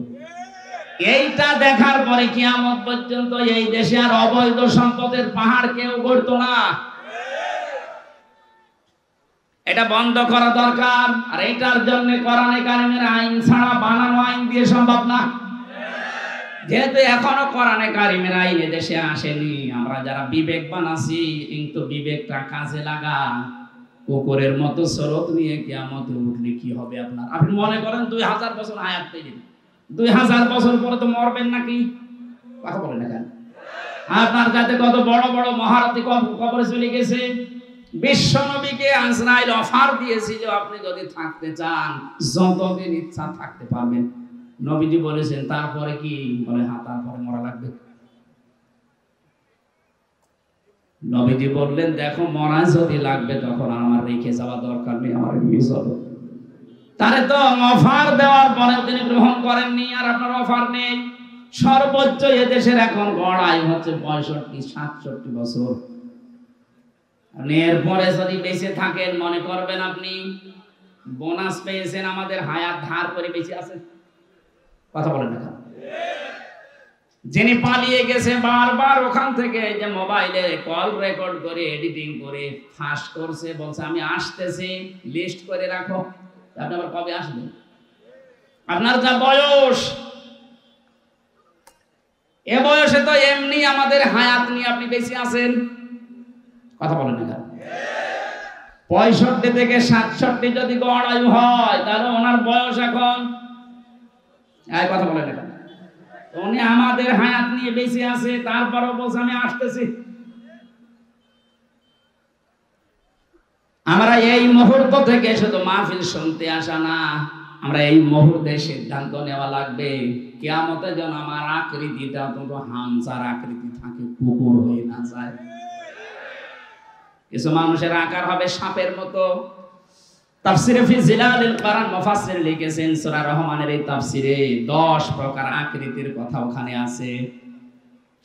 এইটা দেখার পরে কিয়ামত পর্যন্ত এই দেশে আর অবৈধ সম্পদের পাহাড় কেউ গড়তো না। এটা বন্ধ করা দরকার। আর এটার জন্য কোরআনে কারিমের আইন ছাড়া বানানো আইন দিয়ে সম্ভব না। যেহেতু এখনো কোরআনে কারিমের আইন এদেশে আসেনি, আমরা যারা বিবেকবান আছি, কিন্তু বিবেকটা কাজে লাগা। কুকুরের মতো স্রোত নিয়ে কিয়ামতে উঠলে কি হবে আপনার? আপনি মনে করেন 2000 বছর হায়াত পেলেন, 2000 বছর পরে তো মরবেন নাকি? কথা বলেন না কেন? আপনার কাছে কত বড় বড় মহারথী কবরে চলে গেছে। বিশ্ব নবীকে আজরাইল অফার দিয়েছিল, আপনি যদি থাকতে চান যতদিন ইচ্ছা থাকতে পারবেন। নবীজি বলেছেন তারপরে কি? বলে হ্যাঁ, তারপরে মরা লাগবে। নবীজি বললেন দেখো, মরা যদি লাগবে তখন আমার রেখে যাওয়া দরকার নেই, আমার নিয়ে চলো। তারে তো অফার দেওয়ার পরে তিনি গ্রহণ করেননি, আর আপনার অফার নেই। সর্বোচ্চ এদেশের এখন গড় আয়ু হচ্ছে 65-67 বছর। এরপরে যদি বেঁচে থাকেন, মনে করবেন আপনি বোনাস পেয়েছেন, আমাদের হায়াত ধার করে বেঁচে আছেন। কথা বলেন না? যিনি পালিয়ে গেছে বারবার ওখান থেকে, যে মোবাইলে কল রেকর্ড করে এডিটিং করে ফাঁস করছে, বলছে আমি আসতেছি, লিস্ট করে রাখো। আপনি আবার কবে আসবেন? আপনার যা বয়স, এ বয়সে তো এমনি আমাদের হায়াত নিয়ে আপনি বেঁচে আছেন। কথা বলেন না? 65 থেকে 67 যদি গড় আয়ু হয়, তাহলে ওনার বয়স এখন, কথা বলেন না, উনি আমাদের হায়াত নিয়ে বেঁচে আছে, তারপরও বলছে আমি আসতেছি। আমরা এই মুহূর্ত থেকে শুধু মাহফিল শুনতে আসা না, আমরা এই মুহূর্তে সিদ্ধান্ত নেওয়া লাগবে কিয়ামতে যেন আমার আকৃতিটা অন্তত হামজার আকৃতি থাকে, কুকুর হয়ে না যায়। কিছু মানুষের আকার হবে সাপের মতো। তাফসিরে ফি জিলালিল কোরআন মুফাসসির লিখেছেন, সূরা রহমানের এই তাফসিরে 10 প্রকার আকৃতির কথা ওখানে আছে।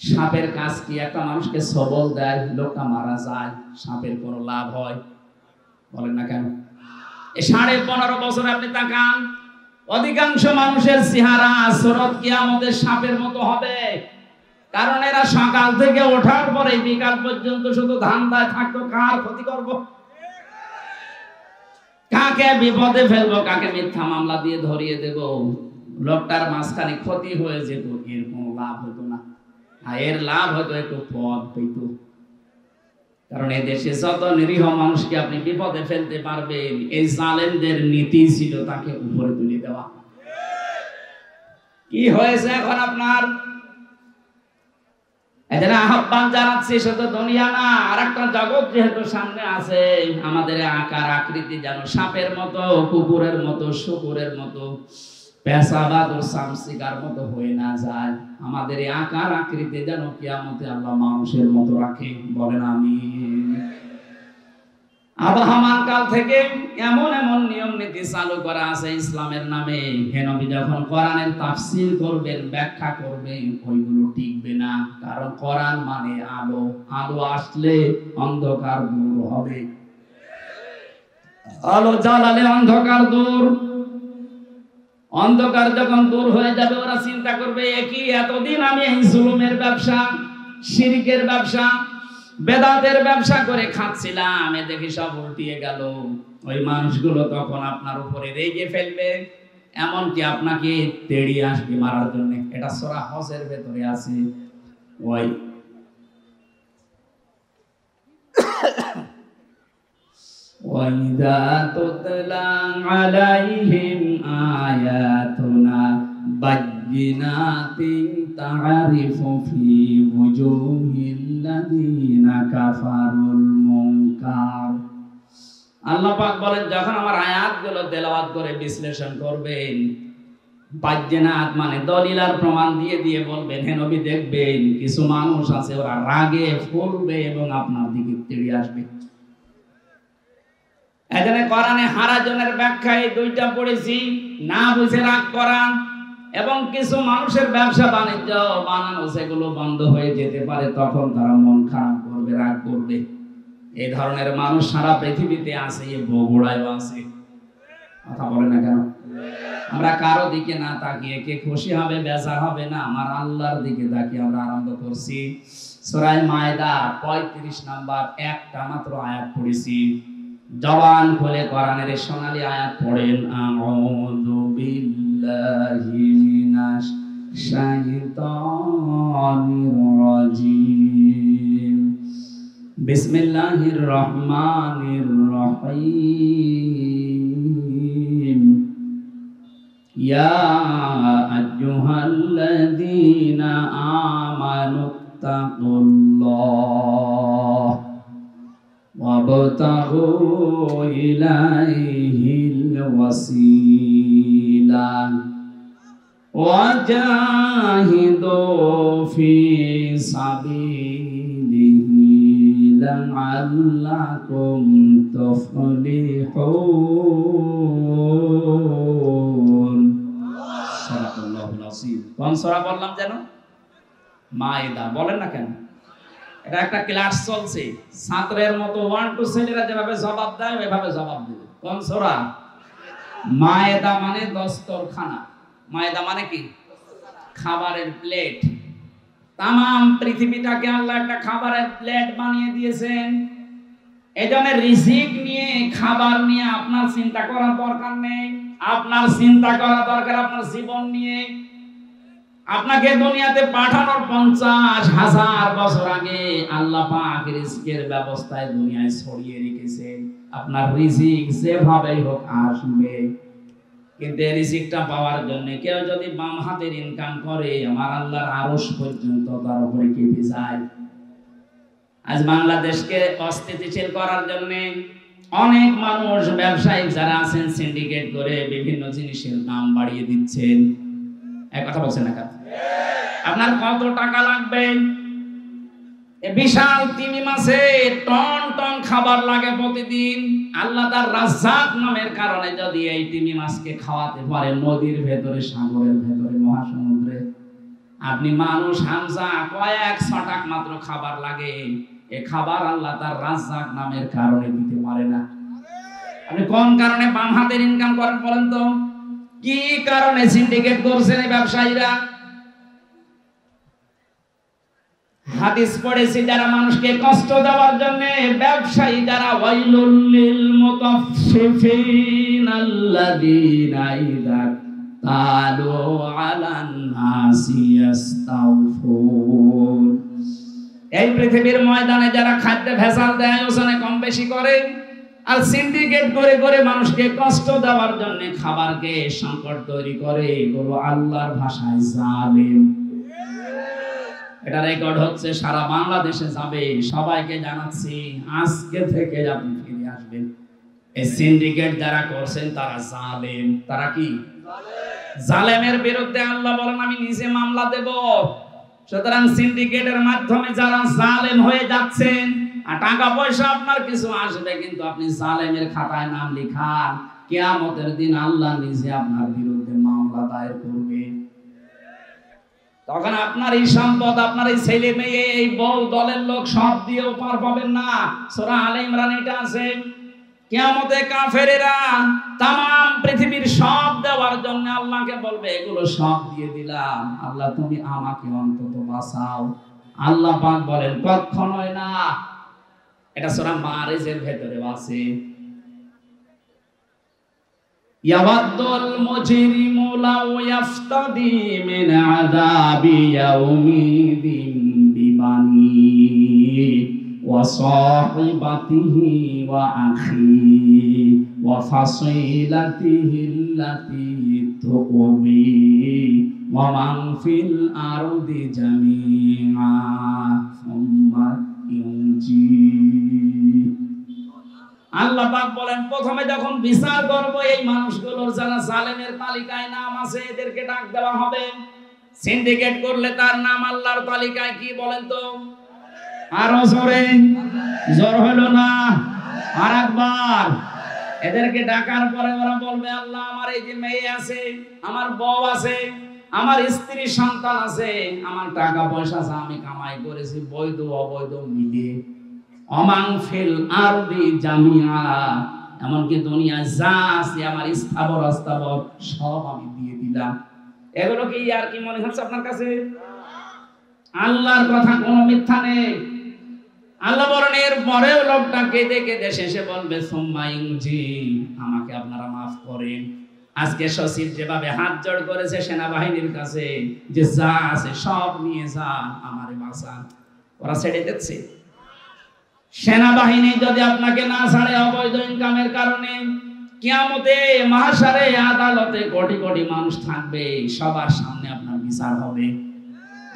সাপের কাজ কি? একটা মানুষকে সবল দেয়, লোকটা মারা যায়, সাপের কোনো লাভ হয়? বলেন না কেন? এই 15.5 বছর আপনি তাকান, অধিকাংশ মানুষের চেহারা সুরত কিয়ামতের সাপের মতো হবে। কারণ এরা সকাল থেকে ওঠার পরে বিকাল পর্যন্ত শুধু ধান্দায় থাকতো, কার ক্ষতি করব, কাকে বিপদে ফেলবো, কাকে মিথ্যা মামলা দিয়ে ধরিয়ে দেব। লোকটার মাঝখানে ক্ষতি হয়ে যেত, এর কোনো লাভ হতো না। আর এর লাভ হতো একটু পদ পেত। কারণ এই দেশে যত নিরীহ মানুষকে আপনি বিপদে ফেলতে পারবেন, এই জালেমদের নীতি ছিল তাকে উপরে তুলে দেওয়া। কি হয়েছে এখন আপনার? এখানে আহ্বান জানাচ্ছি, শুধু দুনিয়া না, আর একটা জগৎ যেহেতু সামনে আছে, আমাদের আকার আকৃতি যেন সাপের মতো, কুকুরের মতো, শুকুরের মতো, পেশাবাদুর সামসিকার মতো হয়ে না যায়। আমাদের এই আকার আকৃতি যেন কিয়ামতে আল্লাহ মানুষের মতো রাখে। বলেন আমিন। আবহামান কাল থেকে এমন এমন নিয়ম নীতি চালু করা আছে ইসলামের নামে, হে নবী যখন কোরআনের তাফসীর করবেন, ব্যাখ্যা করবেন, ওইগুলো টিকবে না। কারণ কোরআন মানে আলো, আলো আসলে অন্ধকার দূর হবে। আলো জ্বালালে অন্ধকার দূর। অন্ধকার যখন দূর হয়ে যাবে, ওরা চিন্তা করবে একই এতদিন আমি এই জুলুমের ব্যবসা, শিরকের ব্যবসা, বেদাতের ব্যবসা করে খাচ্ছিলাম, এ দেখি সব উল্টিয়ে গেল। ওই মানুষগুলো তখন আপনার উপরে রেগে ফেলবে, এমনকি আপনাকে তেড়িয়ে আসবে মারার জন্য। এটা সূরা হজের ভেতরে আছে। ওই ওয়াইদা তুতলা আলাইহিম আয়াতুনা বায়্যিনাতিন তা'রিফু ফি ওয়ুজুহিল লাযিনা কাফারুল মুনকার। আল্লাহ পাক বলেন যখন আমার আয়াতগুলো তেলাওয়াত করে বিশ্লেষণ করবেন, বাজ্যনাত মানে দলিল আর প্রমাণ দিয়ে দিয়ে বলবেন, হে নবী দেখবেন কিছু মানুষ আছে ওরা রাগে ফুলবে এবং আপনার দিকে তেড়ে আসবে। এখানে কোরআনে হারাজনের ব্যাখ্যায় দুইটা পড়েছি, না বুঝে রাগ করা এবং কিছু মানুষের ব্যবসা বাণিজ্য বানানো সেগুলো বন্ধ হয়ে যেতে পারে, তখন তারা মন খারাপ করবে, রাগ করবে। এই ধরনের মানুষ সারা পৃথিবীতে আছে, বগুড়ায়ও আছে। কথা বলে না কেন? আমরা কারো দিকে না তাকিয়ে কে খুশি হবে বেজার হবে না, আমার আল্লাহর দিকে তাকিয়ে আমরা আরম্ভ করছি। সূরা মায়দা 35 নাম্বার একটা মাত্র আয়াত পড়েছি। জবান খুলে কোরআনের সোনালী আয়াত পড়েন, আউযু বিল্লাহি মিনাশ শাইতানির রাজিম, বিসমিল্লাহির রহমানির রহিম, ইয়া আইয়ুহাল্লাযীনা আমানুত্তাকুল্লাহ ওয়াবতাগু ইলাইহিল ওয়াসিলা ওয়াজাহিদু ফি সাবিলিহি লাআল্লাকুম তুফলিহুন। সাল্লাল্লাহু আলাইহি। কোন সূরা বললাম যেন? মায়দা। বলেন না কেন? এটা একটা ক্লাস চলছে, ছাত্রের মতো 1 2 ছেলেরা যেভাবে জবাব দেয় ওইভাবে জবাব দিবে। কোন সূরা? মায়দা মানে দস্তরখানা। মায়দা মানে কি? খাবারের প্লেট। তামাম পৃথিবীটাকে আল্লাহ একটা খাবারের প্লেট বানিয়ে দিয়েছেন। এজন্য রিজিক নিয়ে, খাবার নিয়ে আপনার চিন্তা করার দরকার নেই। আপনার চিন্তা করা দরকার আপনার জীবন নিয়ে। আপনাকে দুনিয়াতে পাঠানোর 50,000 বছর আগে আল্লাহ পাক রিজিকের ব্যবস্থায় দুনিয়ায় ছড়িয়ে রেখেছেন। আপনার রিজিক যেভাবেই হোক আসবে, কিন্তু এই রিজিকটা পাওয়ার জন্য কেউ যদি বাম হাতের ইনকাম করে, আমার আল্লাহর আরশ পর্যন্ত তার উপরে কেঁপে যায়। আজ বাংলাদেশকে অস্থিতিশীল করার জন্য অনেক মানুষ, ব্যবসায়িক যারা আছেন, সিন্ডিকেট করে বিভিন্ন জিনিসের দাম বাড়িয়ে দিচ্ছেন। এক কথা বলছেন না? আপনার কত টাকা লাগবে? বিশাল তিমি মাছে টন টন খাবার লাগে প্রতিদিন। আল্লাহ তার রাজ্জাক নামের কারণে যদি এই তিমি মাছকে খাওয়াতে পারে নদীর ভেতরে, সাগরের ভেতরে, মহাসমুদ্রে, আপনি মানুষ হামজা কয়েক ছটাক মাত্র খাবার লাগে। এই খাবার আল্লাহ তার রাজ্জাক নামের কারণে দিতে পারে না। আপনি কোন কারণে বাম হাতের ইনকাম করেন বলেন তো? কি কারণে সিন্ডিকেট করছেন এই ব্যবসায়ীরা? হাদিস পড়েছি, যারা মানুষকে কষ্ট দেওয়ার জন্য ব্যবসায়ী যারা, ওয়াইলুল লিল মুতাফফিফিন আল্লাযীনা ইযা তালু আলান নাসি ইস্তাওফুন। এই পৃথিবীর ময়দানে যারা খাদ্যে ভেজাল দেয়, ওজনে কম বেশি করে, আর সিন্ডিকেট করে করে মানুষকে কষ্ট দেওয়ার জন্য খাবারকে সংকট তৈরি করে, এগুলো আল্লাহর ভাষায় জালেম। এটা রেকর্ড হচ্ছে, সারা বাংলাদেশে যাবে। সবাইকে জানাচ্ছি, আজকে থেকে আপনি ফিরে আসবেন। এই সিন্ডিকেট যারা করছেন তারা জালেম। তারা কি? জালেমের বিরুদ্ধে আল্লাহ বলেন আমি নিজে মামলা দেব। সুতরাং সিন্ডিকেটের মাধ্যমে যারা জালেম হয়ে যাচ্ছেন, আর টাকা পয়সা আপনার কিছু আসবে, কিন্তু আপনি জালেমের খাতায় নাম লিখান, কিয়ামতের দিন আল্লাহ নিজে আপনার বিরুদ্ধে মামলা দায়ের করবে। তখন আপনার এই সম্পদ, আপনার এই ছেলে মেয়ে, এই বউ দলের লোক সব দিয়েও পার পাবেন না। সূরা আলে ইমরান এটা আছে। কিয়ামতে কাফেরেরা তামাম পৃথিবীর সব দেওয়ার জন্য আল্লাহকে বলবে, এগুলো সব দিয়ে দিলাম, আল্লাহ তুমি আমাকে অন্তত বাঁচাও। আল্লাহ পাক বলেন কখনোই না। এটা সূরা মারিজের ভেতরে আছে। ইয়াওয়াদুল মুজরিমু লাউ ইয়াফতাদি মিন আযাবি ইয়াউমিদিন বিবানি ওয়া সাহিবাতিহি ওয়া আখি ওয়া ফাসিলাতিহি আল্লাতী তুমি ওয়া মান ফিল আরদি জামিআ সুম্মা ইউনজি। আল্লাহ পাক বলেন প্রথমে যখন বিচার করব এই মানুষগুলোর যারা জালেমের তালিকায় নাম আছে এদেরকে ডাক দেওয়া হবে। সিন্ডিকেট করলে তার নাম আল্লাহর তালিকায় কি বলেন তো? আরো জোরে, জোর হলো না, আরেকবার। এদেরকে ডাকার পরে ওরা বলবে আল্লাহ আমার এই যে মেয়ে আছে, আমার বউ আছে, আমার স্ত্রী সন্তান আছে, আমার টাকা পয়সা আছে, আমি কামাই করেছি বৈধ অবৈধ মিলে, অমাং ফিল আরদি জামিআ, এমনকি দুনিয়ায় যা আছে আমার স্থাবর অস্থাবর সব আমি দিয়ে দিলাম। এগুলো কি আর কি মনে হচ্ছে আপনার কাছে? আল্লাহর কথা কোনো মিথ্যা নেই। আল্লাহ বলেন এর পরেও লোকটা কেঁদে কেঁদে শেষে বলবে সুম্মাইনজি, আমাকে আপনারা মাফ করেন। আজকে সচিব যেভাবে হাত জোড় করেছে সেনাবাহিনীর কাছে যে যা আছে সব নিয়ে যান, আমারে বাঁচান, ওরা ছেড়ে দিচ্ছে। সেনাবাহিনী যদি আপনাকে না ছাড়ে অবৈধ ইনকামের কারণে, কিয়ামতে মাহশারে আদালতে কোটি কোটি মানুষ থাকবে, সবার সামনে আপনার বিচার হবে।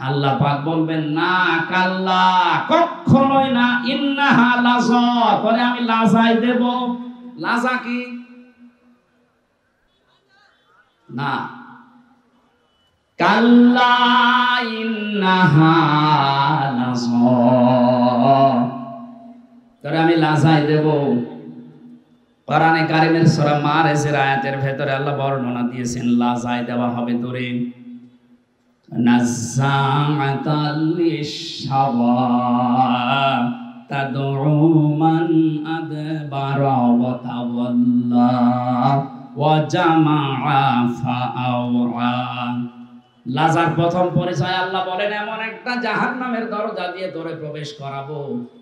আল্লাহ পাক বলবেন না কাল্লা, কখনোই না, ইন্নাহা লাযা, পরে আমি লাজাই দেব। লাজা কি? না, কাল্লা ইন্নাহা লাযা, তবে আমি লাজাই দেব। কোরআনে কারিমের সূরা মারিজের আয়াতের ভেতরে আল্লাহ বর্ণনা দিয়েছেন লাজাই দেওয়া হবে তোরে। নাযাআতাল লিশাওয়া তাদউ মান আদবারা ওয়া তাওয়াল্লা ওয়া জামাআ ফাআওয়া। লাজার প্রথম পরিচয় আল্লাহ বলেন এমন একটা জাহান্নামের দরজা দিয়ে তোরে প্রবেশ করাবো,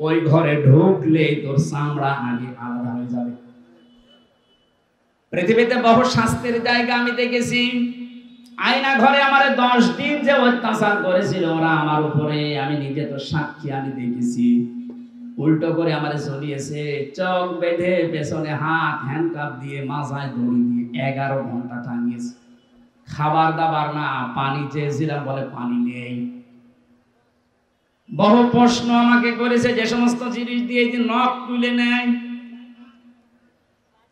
ওই ঘরে ঢুকলে তোর চামড়া আগে আলাদা হয়ে যাবে। পৃথিবীতে বহু শাস্তির জায়গা আমি দেখেছি। আয়না ঘরে আমারে 10 দিন যে অত্যাচার করেছিল ওরা আমার উপরে, আমি নিজে তো সাক্ষী, আমি দেখেছি। উল্টো করে আমারে ঝুলিয়েছে, চোখ বেঁধে পেছনে হাত হ্যান্ডকাপ দিয়ে মাথায় দড়ি দিয়ে 11 ঘন্টা টাঙিয়েছে। খাবার দাবার না, পানি চেয়েছিলাম বলে পানি নেই। বহু প্রশ্ন আমাকে করেছে, যে সমস্ত জিনিস দিয়ে যে নখ তুলে নেয়,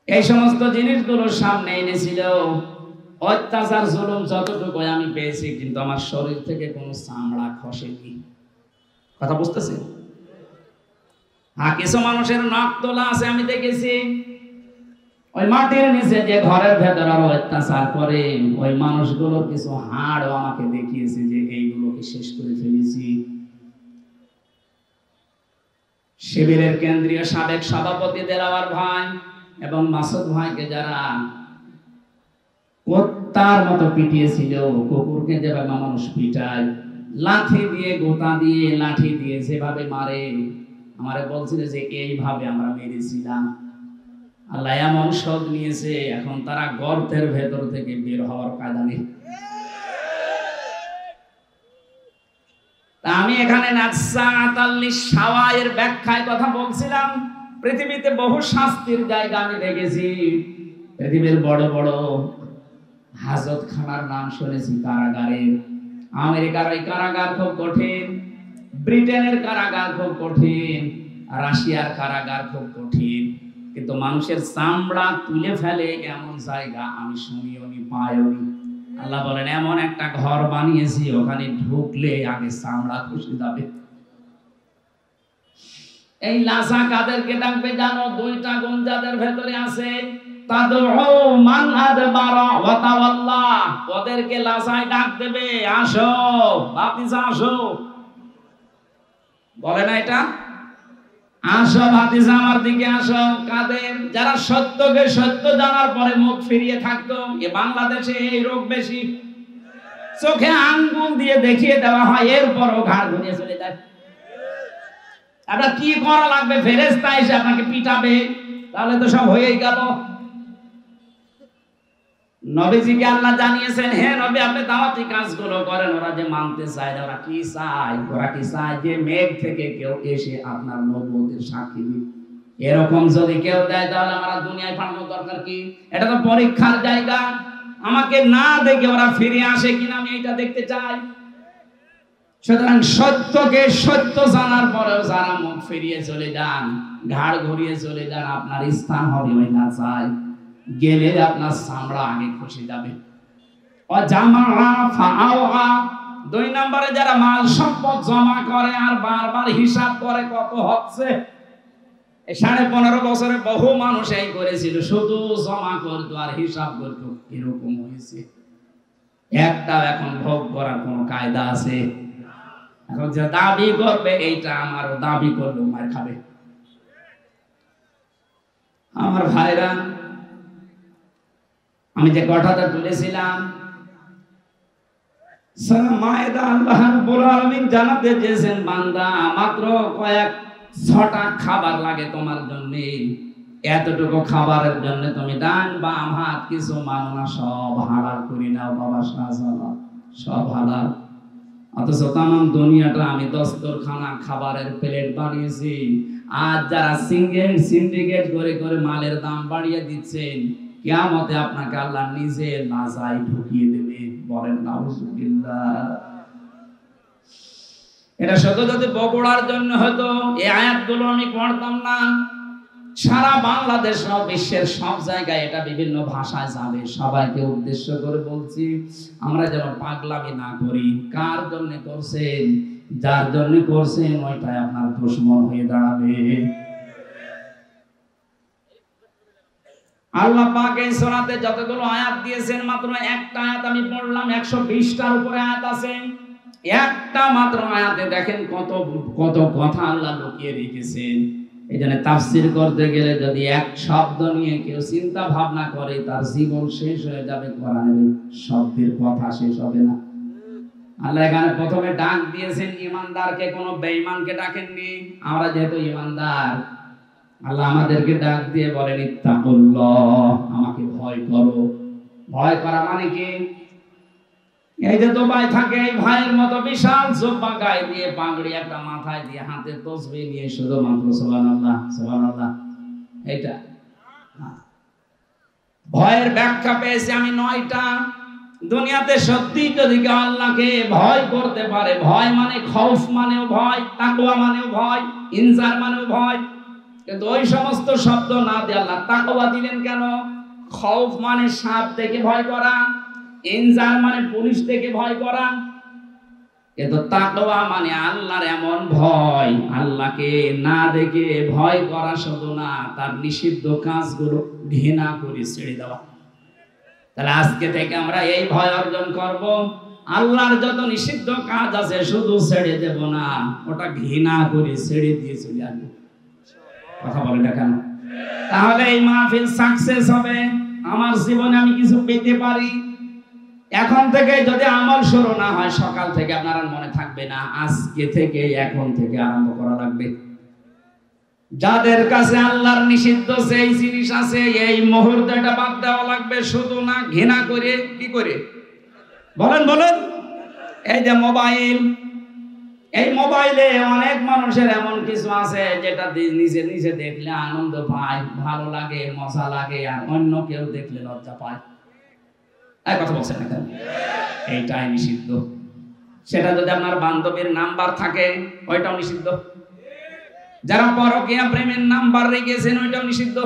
এই সমস্ত জিনিসগুলো সামনে এনেছিল। অত্যাচার জুলুম যতটুকু আমি পেয়েছি, কিন্তু আমার শরীর থেকে কোনো চামড়া খসেনি। কথা বুঝতেছেন? কিছু মানুষের নখ তোলা আছে আমি দেখেছি। ওই মাটির নিচে যে ঘরের ভেতর আরো অত্যাচার করে, ওই মানুষগুলোর কিছু হাড়ও আমাকে দেখিয়েছে যে এইগুলোকে শেষ করে ফেলেছি। শিবিরের কেন্দ্রীয় সাবেক সভাপতি দেলাওয়ার ভাই এবং মাসুদ ভাইকে যারা কুত্তার মতো পিটিয়েছিল, কুকুরকে যেভাবে মানুষ পিটায়, লাঠি দিয়ে, গোতা দিয়ে, লাঠি দিয়ে যেভাবে মারে, আমারে বলছিল যে এইভাবে আমরা মেরেছিলাম। আল্লাহ এমন শোধ নিয়েছে, এখন তারা গর্তের ভেতর থেকে বের হওয়ার কায়দা নেই। আমি এখানে নাযাআতাল লিশাওয়া এর ব্যাখ্যায় কথা বলছিলাম। পৃথিবীতে বহু শাস্তির জায়গা আমি দেখেছি। পৃথিবীর বড় বড় হাজতখানার নাম শুনেছি, কারাগারের। আমেরিকার ওই কারাগার খুব কঠিন, ব্রিটেনের কারাগার খুব কঠিন, রাশিয়ার কারাগার খুব কঠিন, কিন্তু মানুষের চামড়া তুলে ফেলে এমন জায়গা আমি শুনিওনি, পাইওনি। আল্লাহ বলেন এমন একটা ঘর বানিয়েছি, ওখানে ঢুকলে আগে চামড়া খসে যাবে। এই লাজা কাদেরকে ডাকবে জানো? 2টা গুণ যাদের ভেতরে আছে, তাদউ মান আদবারা ওয়া তাওয়াল্লা, ওদেরকে লাজায় ডাক দেবে, আসো ভাতিজা আসো। বলে না এটা? আসো ভাতিজা আমার দিকে আসো। কাদের? যারা সত্যকে সত্য জানার পরে মুখ ফিরিয়ে থাকতো। এ বাংলাদেশে এই রোগ বেশি, চোখে আঙ্গুল দিয়ে দেখিয়ে দেওয়া হয়, এরপরও ঘাড় ঘুরিয়ে চলে যায়। আপনার কি করা লাগবে? ফেরেশতা এসে আপনাকে পিটাবে, তাহলে তো সব হয়েই গেল। নবীজিকে আল্লাহ জানিয়েছেন, হে নবী আপনি দাওয়াতি কাজগুলো করেন। ওরা যে মানতে চায়, ওরা কি চায়? ওরা কি চায় যে মেঘ থেকে কেউ এসে আপনার নবুয়তের সাক্ষী দিবে। এরকম যদি কেউ দেয়, তাহলে আমরা দুনিয়ায় পাঠানোর দরকার কি? এটা তো পরীক্ষার জায়গা। আমাকে না দেখে ওরা ফিরে আসে কিনা আমি এটা দেখতে চাই। সুতরাং সত্যকে সত্য জানার পরেও যারা মুখ ফিরিয়ে চলে যান, ঘাড় ঘুরিয়ে চলে যান, আপনার স্থান হবে ওই গাছায়। গেলে আপনার চামড়া আগে খসে যাবে। দুই নম্বরে যারা মাল সম্পদ জমা করে আর বারবার হিসাব করে কত হচ্ছে। 15.5 বছরে বহু মানুষ এই করেছিল, শুধু জমা করতো আর হিসাব করতো, এরকম হয়েছে। একটা এখন ভোগ করার কোন কায়দা আছে? এখন যে দাবি করবে এইটা আমার, দাবি করলে মার খাবে। আমার ভাইরা, আমি যে কথাটা তুলেছিলাম, সূরা মায়েদা আল্লাহ রাব্বুল আলামিন জানাতে চেয়েছেন, বান্দা মাত্র কয়েক 6টা খাবার লাগে তোমার জন্য, এতটুকু খাবারের জন্য তুমি ডান বাম হাত কিছু মানো না, সব হালাল করে নাও বাবা, শাহজালাল সব হালাল। অথচ তাম দুনিয়াটা আমি দস্তরখানা খাবারের প্লেট বানিয়েছি। আজ যারা সিন্ডিকেট করে করে মালের দাম বাড়িয়ে দিচ্ছেন, কিয়ামতে আপনাকে আল্লাহ নিজে নাজায় ঢুকিয়ে দেবে। বলেন নাউজুবিল্লাহ। এটা শুধু যদি বগুড়ার জন্য হতো, এই আয়াতগুলো আমি পড়তাম না। সারা বাংলাদেশ সহ বিশ্বের সব জায়গায় এটা বিভিন্ন ভাষায় যাবে। সবাইকে উদ্দেশ্য করে বলছি, আমরা যেন পাগলামি না করি। কার জন্য করছেন? যার জন্য করছেন ওইটাই আপনার দুশমন হয়ে দাঁড়াবে। আল্লাহ পাক এই সূরাতে যতগুলো আয়াত দিয়েছেন, মাত্র একটা আয়াত আমি পড়লাম, 120টার উপরে আয়াত আছে। একটা মাত্র আয়াতে দেখেন কত কত কথা আল্লাহ লুকিয়ে রেখেছেন। এই জন্য তাফসীর করতে গেলে যদি এক শব্দ নিয়ে কেউ চিন্তা ভাবনা করে, তার জীবন শেষ হয়ে যাবে। কোরআনের শব্দের কথা শেষ হবে না। আল্লাহ এখানে প্রথমে ডাক দিয়েছেন ঈমানদারকে, কোনো বেঈমানকে ডাকেননি। আমরা যেহেতু ঈমানদার, আল্লাহ আমাদেরকে ডাক দিয়ে বলেন ইত্তাকুল্লাহ, আমাকে ভয় করো। ভয় করা মানে কি? এই যে দুবাই থাকে, এই ভাইয়ের মতো বিশাল জুব্বা গায়ে দিয়ে, পাগড়ি একটা মাথায় দিয়ে, হাতে তাসবিহ নিয়ে শুধুমাত্র সুবহানাল্লাহ সুবহানাল্লাহ, এটা ভয়ের ব্যাখ্যা পেয়েছি আমি 9টা। দুনিয়াতে সত্যি যদি কেউ আল্লাহকে ভয় করতে পারে, ভয় মানে খৌফ মানেও ভয়, তাকওয়া মানেও ভয়, ইনজার মানেও ভয়, কিন্তু ওই সমস্ত শব্দ না দিয়ে আল্লাহ তাকওয়া দিলেন কেন? খৌফ মানে সাপ দেখে ভয় করা, ইনজার মানে পুলিশ দেখে ভয় করা, কিন্তু তাকওয়া মানে আল্লাহর এমন ভয়, আল্লাহকে না দেখে ভয় করা শুধু না, তার নিষিদ্ধ কাজগুলো ঘৃণা করে ছেড়ে দেওয়া। তাহলে আজকে থেকে আমরা এই ভয় অর্জন করব। আল্লাহর যত নিষিদ্ধ কাজ আছে শুধু ছেড়ে দেব না, ওটা ঘৃণা করে ছেড়ে দিয়ে চলে আসবো। কথা বলে না কেন? তাহলে এই মাহফিল সাকসেস হবে। আমার জীবনে আমি কিছু পেতে পারি। এখন থেকে যদি আমল শুরু না হয়, সকাল থেকে আপনার মনে থাকবে না। আজকে থেকে, এখন থেকে আরম্ভ করা লাগবে। যাদের কাছে আল্লাহর নিষিদ্ধ যেই জিনিস আছে, এই মুহূর্তে এটা বাদ দেওয়া লাগবে। শুধু না, ঘৃণা করে। কি করে? বলেন বলেন। এই যে মোবাইল, এই মোবাইলে অনেক মানুষের এমন কিছু আছে যেটা নিজে নিজে দেখলে আনন্দ পায়, ভালো লাগে, মজা লাগে, আর অন্য কেউ দেখলে লজ্জা পায়। এই কথা বলছেন না কেন? এইটাই নিষিদ্ধ। সেটা যদি আপনার বান্ধবীর নাম্বার থাকে, ওইটাও নিষিদ্ধ। যারা পরকীয়া প্রেমের নাম্বার রেখেছেন, ওইটাও নিষিদ্ধ।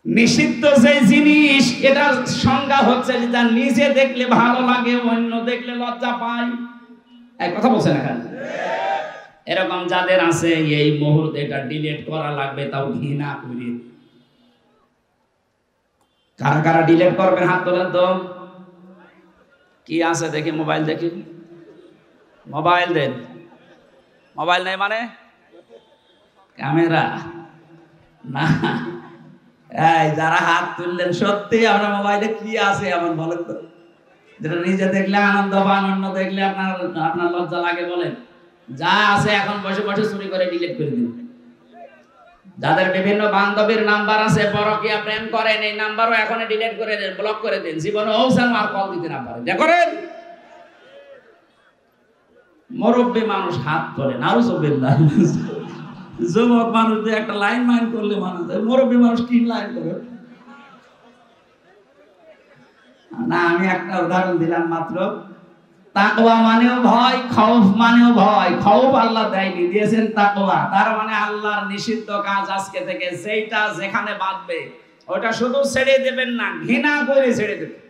নিষিদ্ধ যে জিনিস, এটা সংজ্ঞা হচ্ছে যে যা নিজে দেখলে ভালো লাগে, অন্য দেখলে লজ্জা পায়। এক কথা বলছেন না কেন? এরকম যাদের আছে, এই মুহূর্তে এটা ডিলিট করা লাগবে, তাও ঘৃণা করে। কারা কারা ডিলিট করবেন হাত তোলেন তো। কি আছে দেখি, মোবাইল দেখি, মোবাইল দেন। মোবাইল নেই মানে ক্যামেরা না। এই যারা হাত তুললেন, সত্যি আপনার মোবাইলে কি আছে এমন বলেন তো, যেটা নিজে দেখলে আনন্দ পান, অন্য দেখলে আপনার লজ্জা লাগে? বলেন। যা আছে এখন বসে বসে চুরি করে ডিলিট করে দিন। যাদের বিভিন্ন বান্ধবীর নাম্বার আছে, পরকীয়া প্রেম করেন, এই নাম্বারও এখন ডিলিট করে দেন, ব্লক করে দেন। জীবনে ওসান আর কল দিতে না পারে, যা করেন। মুরব্বী মানুষ হাত তোলে, নাউজুবিল্লাহ। যুবক মানুষ একটা লাইন মাইন করলে মানুষ, মুরব্বী মানুষ কি লাইন করে না। আমি একটা উদাহরণ দিলাম মাত্র। তাকওয়া মানেও ভয়, খৌফ মানেও ভয়। খৌফ আল্লাহ দেয়নি, দিয়েছেন তাকওয়া। তার মানে আল্লাহর নিষিদ্ধ কাজ আজকে থেকে যেটা যেখানে বাঁধবে ওটা শুধু ছেড়ে দেবেন না, ঘৃণা করে ছেড়ে দেবেন।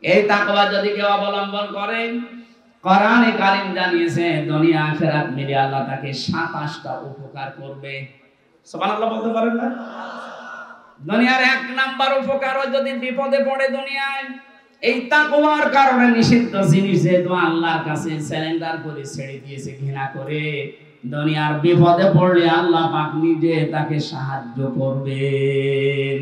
এই তাকওয়া যদি কেউ অবলম্বন করে, কোরআনে কারীম জানিয়েছে দুনিয়া আখিরাত মিলে আল্লাহ তাকে 27টা উপকার করবে। সুবহানাল্লাহ বলতে পারেন না? দুনিয়ার 1 নাম্বার উপকার, যদি বিপদে পড়ে দুনিয়ায়, এই তাকওয়ার কারণে নিষিদ্ধ জিনিস যেহেতু আল্লাহর কাছে সারেন্ডার করে ছেড়ে দিয়েছে ঘৃণা করে, দুনিয়ার বিপদে পড়লে আল্লাহ পাক নিজে তাকে সাহায্য করবেন।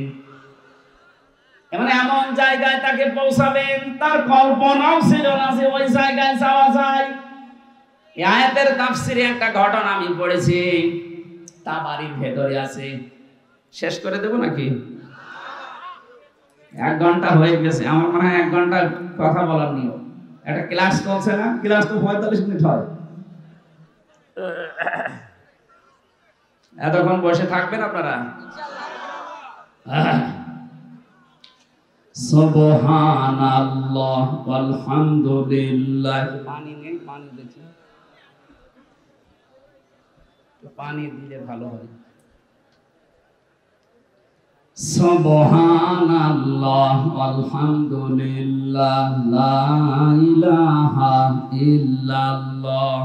মানে এমন জায়গায় তাকে পৌঁছাবেন তার কল্পনাও ছিল না যে ওই জায়গায় যাওয়া যায়। এই আয়াতের তাফসিরে একটা ঘটনা আমি পড়েছি, তা বাড়ির ভেতরে আছে। শেষ করে দেব নাকি? 1 ঘন্টা হয়ে গেছে, আমার মনে হয় 1 ঘন্টা কথা বলার নিয়ম। একটা ক্লাস চলছে না, ক্লাস তো 45 মিনিট হয়। এতক্ষণ বসে থাকবেন আপনারা? সুবহানাল্লাহ ওয়ালহামদুলিল্লাহ। পানি নেই, পানি দেখি, পানি দিলে ভালো হয়। সুবহানাল্লাহ আলহামদুলিল্লাহ লা ইলাহা ইল্লাল্লাহ।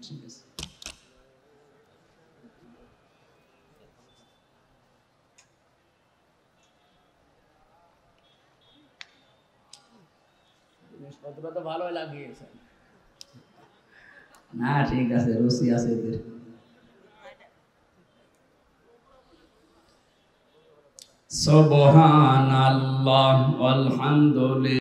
ঠিক আছে। জিনিসপত্র তো ভালোই লাগিয়েছে না? ঠিক আছে, রুচি আছে এদের। সুবহানাল্লাহ ওয়ালহামদুলিল্লাহ।